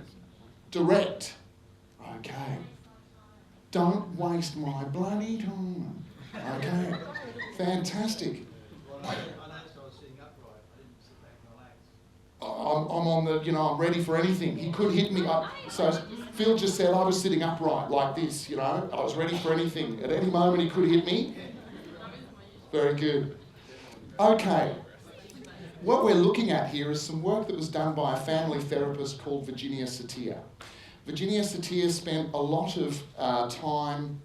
Direct. Okay. Don't waste my bloody time. Okay. Fantastic. I'm on the, I'm ready for anything. He could hit me up. So Phil just said I was sitting upright like this, I was ready for anything. At any moment he could hit me. Very good. Okay. What we're looking at here is some work that was done by a family therapist called Virginia Satir. Virginia Satir spent a lot of time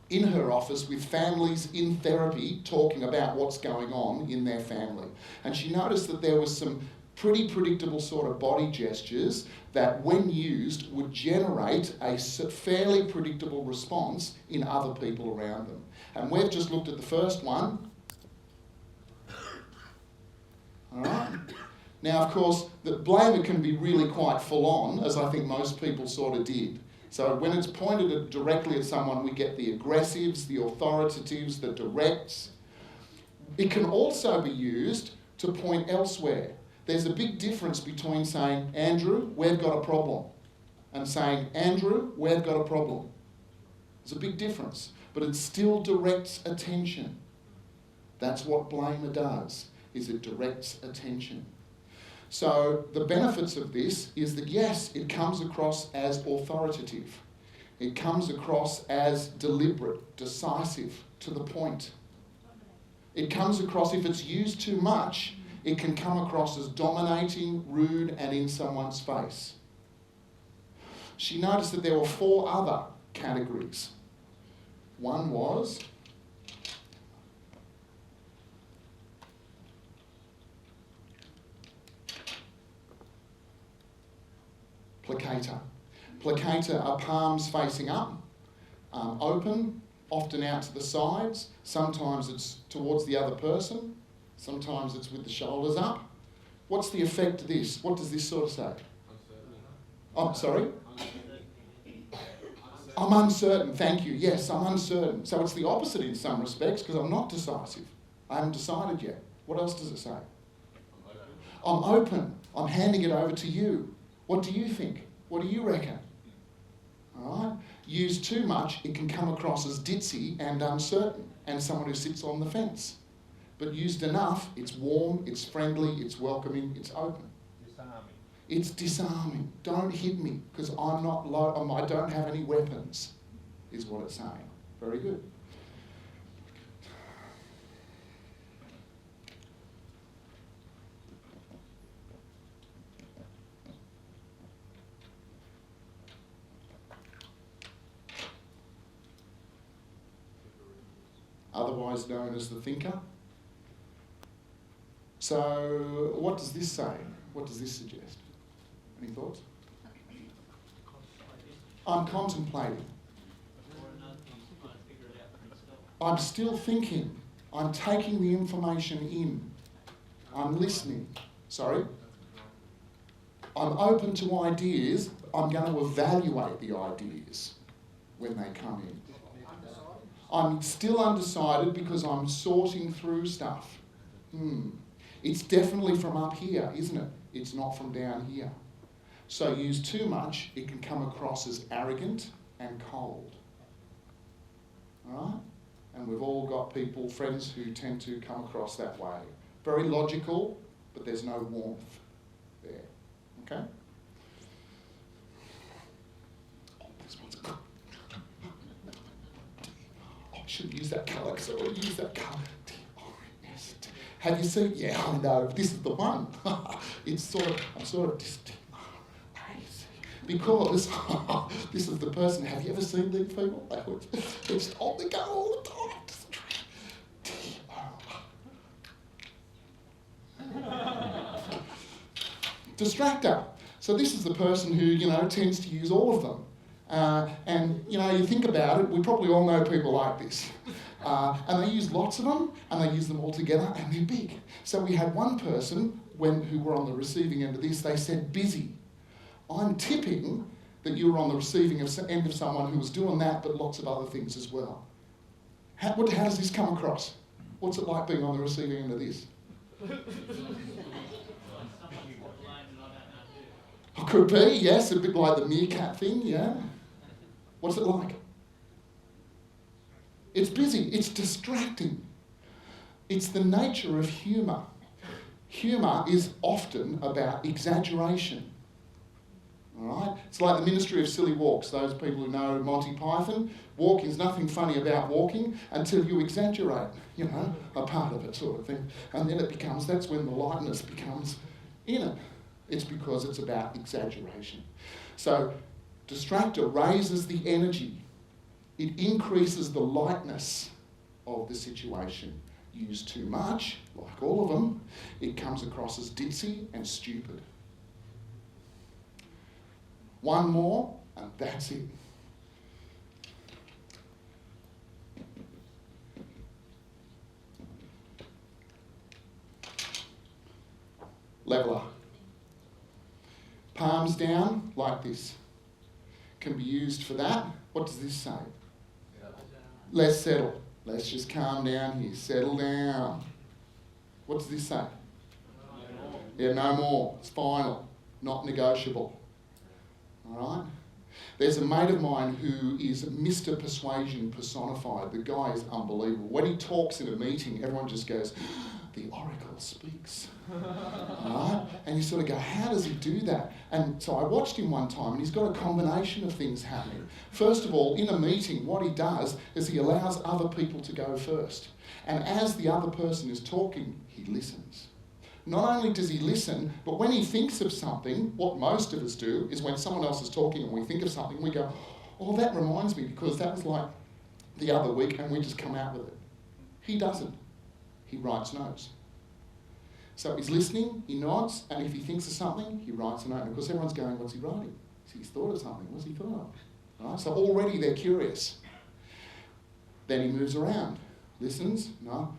in her office with families in therapy talking about what's going on in their family. And she noticed that there was some pretty predictable sort of body gestures that, when used, would generate a fairly predictable response in other people around them. And we've just looked at the first one. All right. Now, of course, the blamer can be really quite full on, as I think most people sort of did. So when it's pointed directly at someone, we get the aggressives, the authoritatives, the directs. It can also be used to point elsewhere. There's a big difference between saying, Andrew, we've got a problem, and saying, Andrew, we've got a problem. There's a big difference, but it still directs attention. That's what blamer does, is it directs attention. So the benefits of this is that, yes, it comes across as authoritative. It comes across as deliberate, decisive, to the point. It comes across, if it's used too much, it can come across as dominating, rude, and in someone's face. She noticed that there were 4 other categories. One was placator. Placator are palms facing up, open, often out to the sides. Sometimes it's towards the other person. Sometimes it's with the shoulders up. What's the effect of this? What does this sort of say? Oh, sorry? I'm uncertain, thank you. Yes, I'm uncertain. So it's the opposite in some respects, because I'm not decisive. I haven't decided yet. What else does it say? I'm open. I'm handing it over to you. What do you think? What do you reckon? All right? Used too much, it can come across as ditzy and uncertain, and someone who sits on the fence. But used enough, it's warm, it's friendly, it's welcoming, it's open. Disarming. It's disarming. Don't hit me, because I'm not I don't have any weapons, is what it's saying. Very good. Otherwise known as the thinker. So, what does this say? What does this suggest? Any thoughts? I'm contemplating. I'm still thinking. I'm taking the information in. I'm listening. Sorry? I'm open to ideas. I'm going to evaluate the ideas when they come in. I'm still undecided because I'm sorting through stuff. It's definitely from up here, isn't it? It's not from down here. So use too much, it can come across as arrogant and cold. All right? And we've all got people, friends, who tend to come across that way. Very logical, but there's no warmth there. Okay? Oh, this one's... Oh, I shouldn't use that colour because I already used that colour. D-O-S. Have you seen? Yeah, I know. This is the one. It's sort of, I'm sort of just... Because this is the person. Have you ever seen these people? They're just on the go all the time. Distractor. So this is the person who, tends to use all of them. And, you think about it, we probably all know people like this. And they use lots of them, and they use them all together, and they're big. So we had one person, who were on the receiving end of this, they said busy. I'm tipping that you were on the receiving end of someone who was doing that, but lots of other things as well. How does this come across? What's it like being on the receiving end of this? Oh, could be, yes, a bit like the meerkat thing, yeah. What's it like? It's busy, it's distracting. It's the nature of humour. Humour is often about exaggeration. All right? It's like the Ministry of Silly Walks. Those people who know Monty Python, walking's nothing funny about walking until you exaggerate, a part of it sort of thing. And then that's when the lightness becomes in it. It's because it's about exaggeration. So, distractor raises the energy. It increases the lightness of the situation. Use too much, like all of them, it comes across as ditzy and stupid. One more, and that's it. Leveller. Palms down, like this. Can be used for that. What does this say? Let's settle. Let's just calm down here. Settle down. What does this say? Yeah, no more. It's final. Not negotiable. All right? There's a mate of mine who is Mr. Persuasion personified. The guy is unbelievable. When he talks in a meeting, everyone just goes, the oracle speaks. Right? And you sort of go, how does he do that? And so I watched him one time, and he's got a combination of things happening. First of all, in a meeting, what he does is he allows other people to go first. And as the other person is talking, he listens. Not only does he listen, but when he thinks of something, what most of us do is when someone else is talking and we think of something, we go, oh, that reminds me, because that was like the other week, and we just come out with it. He doesn't. He writes notes. So he's listening, he nods, and if he thinks of something, he writes a note. And of course, everyone's going, what's he writing? He's thought of something. What's he thought of? Right? So already they're curious. Then he moves around. Listens, no.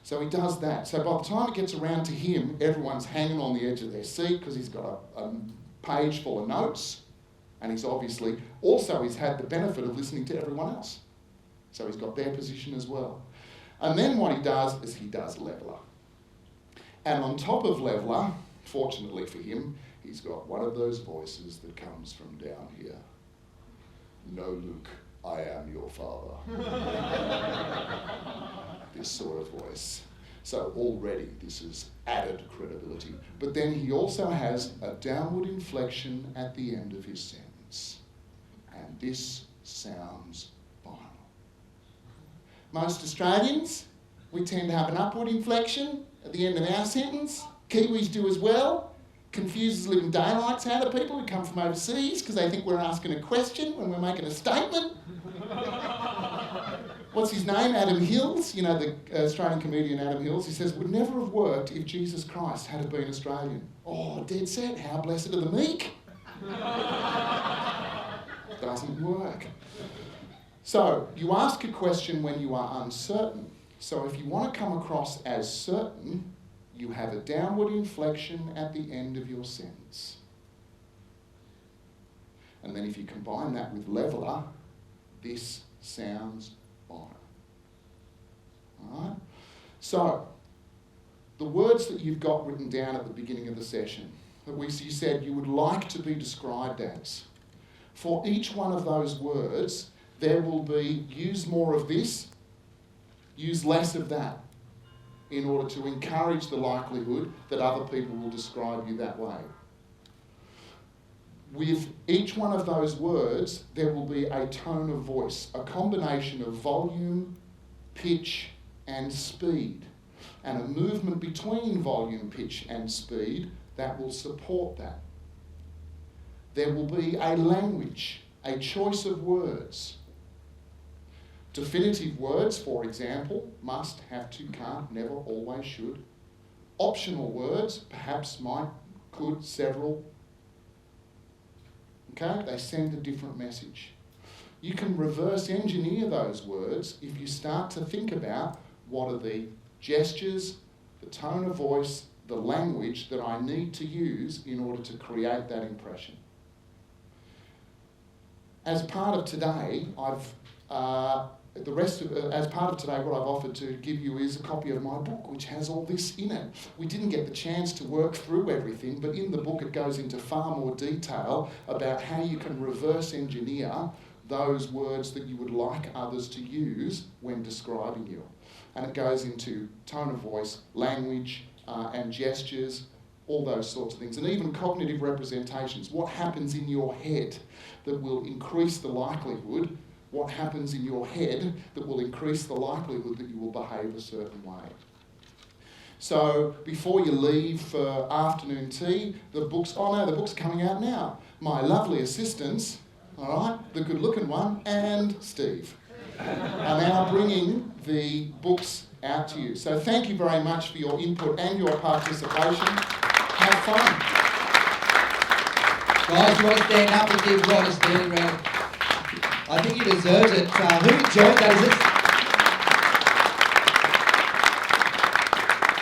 So he does that. So by the time it gets around to him, everyone's hanging on the edge of their seat because he's got a page full of notes, and he's had the benefit of listening to everyone else. So he's got their position as well. And then what he does is he does leveller. And on top of leveller, fortunately for him, he's got one of those voices that comes from down here. No, Luke, I am your father. This sort of voice. So already this is added credibility. But then he also has a downward inflection at the end of his sentence. And this sounds final. Most Australians, we tend to have an upward inflection at the end of our sentence. Kiwis do as well. Confuses living daylights out of people who come from overseas because they think we're asking a question when we're making a statement. What's his name? Adam Hills, the Australian comedian Adam Hills. He says, would never have worked if Jesus Christ had been Australian. Oh, dead set. How blessed are the meek. Doesn't work. So, you ask a question when you are uncertain. So if you want to come across as certain, you have a downward inflection at the end of your sentence. And then if you combine that with leveller, this sounds bottom. All right? So, the words that you've got written down at the beginning of the session, that you said you would like to be described as, for each one of those words, there will be use more of this, use less of that, in order to encourage the likelihood that other people will describe you that way. With each one of those words, there will be a tone of voice, a combination of volume, pitch, and speed, and a movement between volume, pitch, and speed that will support that. There will be a language, a choice of words. Definitive words, for example, must, have to, can't, never, always, should. Optional words, perhaps, might, could, several. Okay? They send a different message. You can reverse engineer those words if you start to think about what are the gestures, the tone of voice, the language that I need to use in order to create that impression. As part of today, as part of today, what I've offered to give you is a copy of my book, which has all this in it. We didn't get the chance to work through everything, but in the book it goes into far more detail about how you can reverse engineer those words that you would like others to use when describing you. And it goes into tone of voice, language, and gestures, all those sorts of things, and even cognitive representations. What happens in your head that will increase the likelihood, what happens in your head that will increase the likelihood that you will behave a certain way. So before you leave for afternoon tea, the book's coming out now. My lovely assistants, all right, the good-looking one, and Steve, are now bringing the books out to you. So thank you very much for your input and your participation. Have fun. Guys, you want to stand up and give Rod a standing round? I think he deserves it. Who enjoyed that?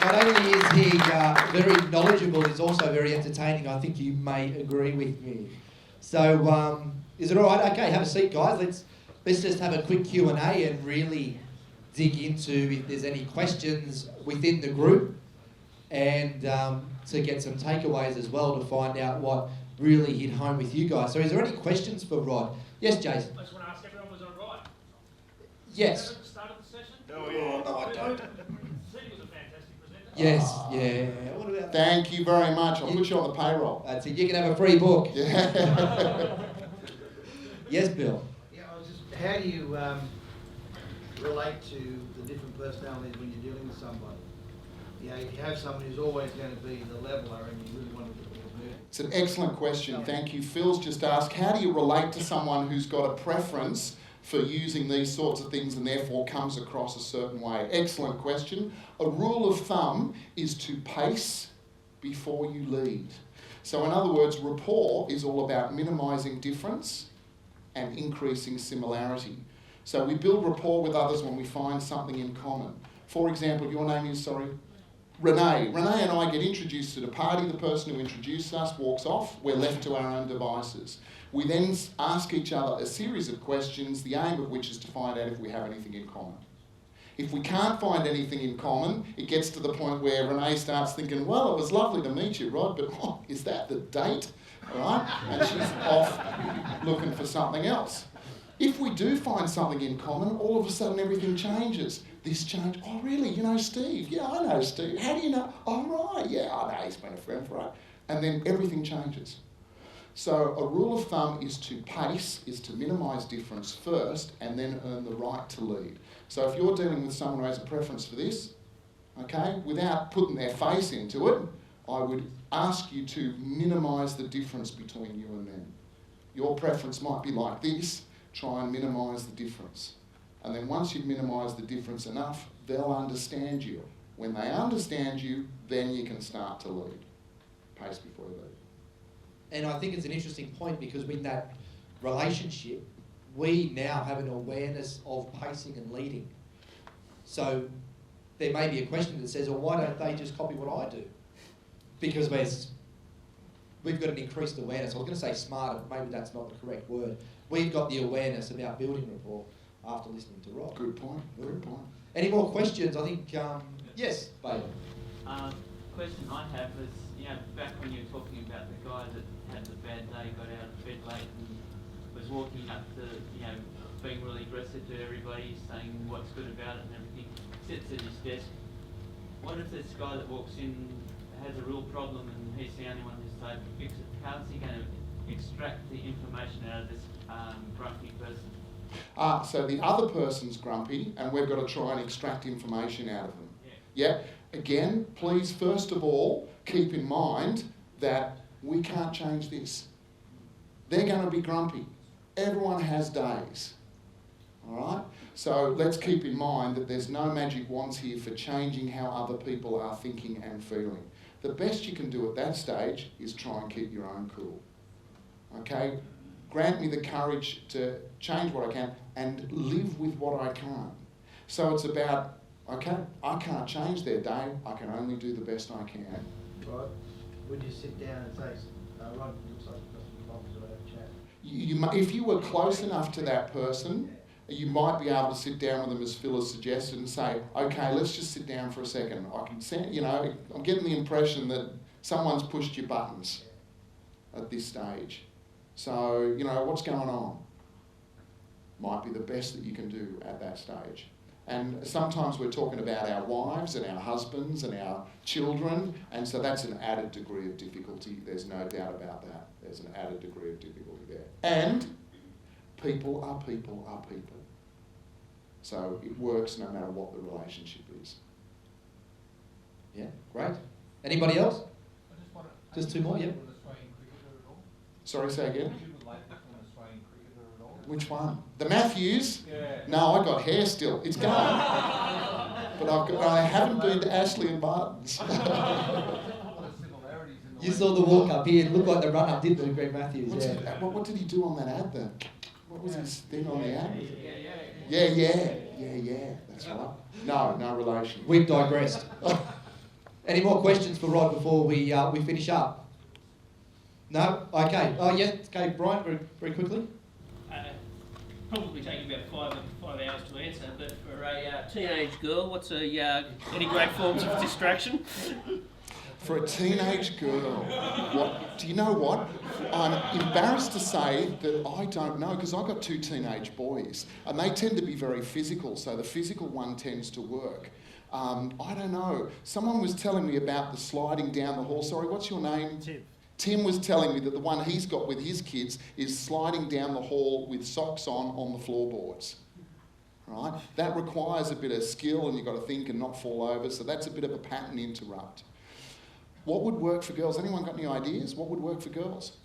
Not only is he very knowledgeable, he's also very entertaining. I think you may agree with me. So, is it all right? Okay, have a seat, guys. Let's just have a quick Q&A and really dig into if there's any questions within the group, and to get some takeaways as well to find out what really hit home with you guys. So is there any questions for Rod? Yes, Jason? I just want to ask everyone, was I right? Yes. At the start of the session? Oh, no, I don't. Steve was a fantastic presenter. Yes, yeah. What about Thank you very much. I'll put you on the payroll. That's it. You can have a free book. Yeah. Yes, Bill? Yeah, I was just, how do you relate to the different personalities when you're dealing with somebody? You know, you have someone who's always going to be the leveller and you really want to get the mood. It's an excellent question. Thank you. Phil's just asked, how do you relate to someone who's got a preference for using these sorts of things and therefore comes across a certain way? Excellent question. A rule of thumb is to pace before you lead. So in other words, rapport is all about minimising difference and increasing similarity. So we build rapport with others when we find something in common. For example, your name is, sorry? Renee. Renee and I get introduced at a party. The person who introduced us walks off. We're left to our own devices. We then ask each other a series of questions, the aim of which is to find out if we have anything in common. If we can't find anything in common, it gets to the point where Renee starts thinking, well, it was lovely to meet you, Rod, but is that the date? All right? And she's off looking for something else. If we do find something in common, all of a sudden everything changes. This change, oh really, you know Steve? Yeah, I know Steve. How do you know? Oh right, yeah, I know he's been a friend for right. And then everything changes. So a rule of thumb is to pace, is to minimise difference first and then earn the right to lead. So if you're dealing with someone who has a preference for this, okay, without putting their face into it, I would ask you to minimise the difference between you and them. Your preference might be like this, try and minimise the difference. And then once you've minimised the difference enough, they'll understand you. When they understand you, then you can start to lead. Pace before you lead. And I think it's an interesting point because with that relationship, we now have an awareness of pacing and leading. So there may be a question that says, well, why don't they just copy what I do? Because we've got an increased awareness. I was going to say smarter, but maybe that's not the correct word. We've got the awareness about building rapport after listening to Rod. Good point. Good point. Any more questions? I think, yes, babe. Question I have is, back when you were talking about the guy that had the bad day, got out of bed late and was walking up to, being really aggressive to everybody, saying what's good about it and everything, sits at his desk. What if this guy that walks in has a real problem and he's the only one who's able to fix it? How's he going to extract the information out of this grumpy person? So the other person's grumpy, and we've got to try and extract information out of them. Yeah. Again, please, first of all, keep in mind that we can't change this. They're going to be grumpy. Everyone has days. All right? So let's keep in mind that there's no magic wands here for changing how other people are thinking and feeling. The best you can do at that stage is try and keep your own cool. Okay? Grant me the courage to change what I can and live with what I can't. So it's about, okay, I can't change their day, I can only do the best I can. Rod, would you sit down and say, Rod, looks like you've got some problems to have a chat? If you were close enough to that person, you might be able to sit down with them as Phil has suggested and say, okay, let's just sit down for a second. I can see, I'm getting the impression that someone's pushed your buttons at this stage. So, what's going on? Might be the best that you can do at that stage. And sometimes we're talking about our wives and our husbands and our children, and so that's an added degree of difficulty. There's no doubt about that. There's an added degree of difficulty there. And people are people are people. So it works no matter what the relationship is. Yeah, great. Anybody else? I just wonder, Just two more, yeah. An Australian cricketer at all? Sorry, say again? Would you relate that to an Australian cricketer at all? Which one? The Matthews? Yeah. No, I got hair still. It's gone. But I haven't been to Ashley and Martin's. A lot of similarities in the You way saw the walk up here. It looked like the run up, didn't it, Greg Matthews? What did he do on that ad then? What was his thing on the ad? Yeah. Yeah. That's right. No relation. We've digressed. Any more questions for Rod before we finish up? No? Okay. Oh, yeah. Okay, Brian, very, very quickly. Probably taking about five hours to answer, but for a teenage girl, what's any great forms of distraction? For a teenage girl, do you know what? I'm embarrassed to say that I don't know, because I've got two teenage boys, and they tend to be very physical, so the physical one tends to work. I don't know. Someone was telling me about the sliding down the hall. Sorry, what's your name? Tim. Tim was telling me that the one he's got with his kids is sliding down the hall with socks on the floorboards. Right? That requires a bit of skill, and you've got to think and not fall over, so that's a bit of a pattern interrupt. What would work for girls? Anyone got any ideas? What would work for girls?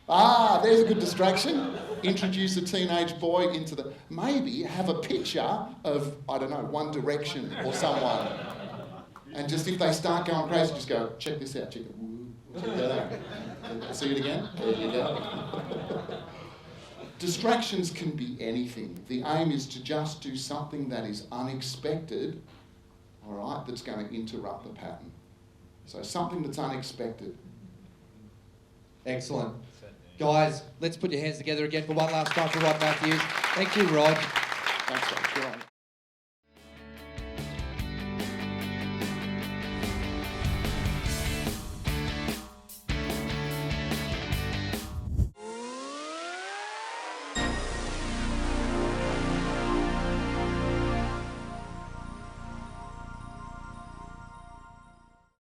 There's a good distraction. Introduce a teenage boy into the... Maybe have a picture of, I don't know, One Direction or someone. And just if they start going crazy, just go, check this out, check it. Check that out. See it again? There you go. Distractions can be anything. The aim is to just do something that is unexpected, all right, that's going to interrupt the pattern. So something that's unexpected. Excellent. Guys, let's put your hands together again for one last time for Rod Matthews. Thank you, Rod.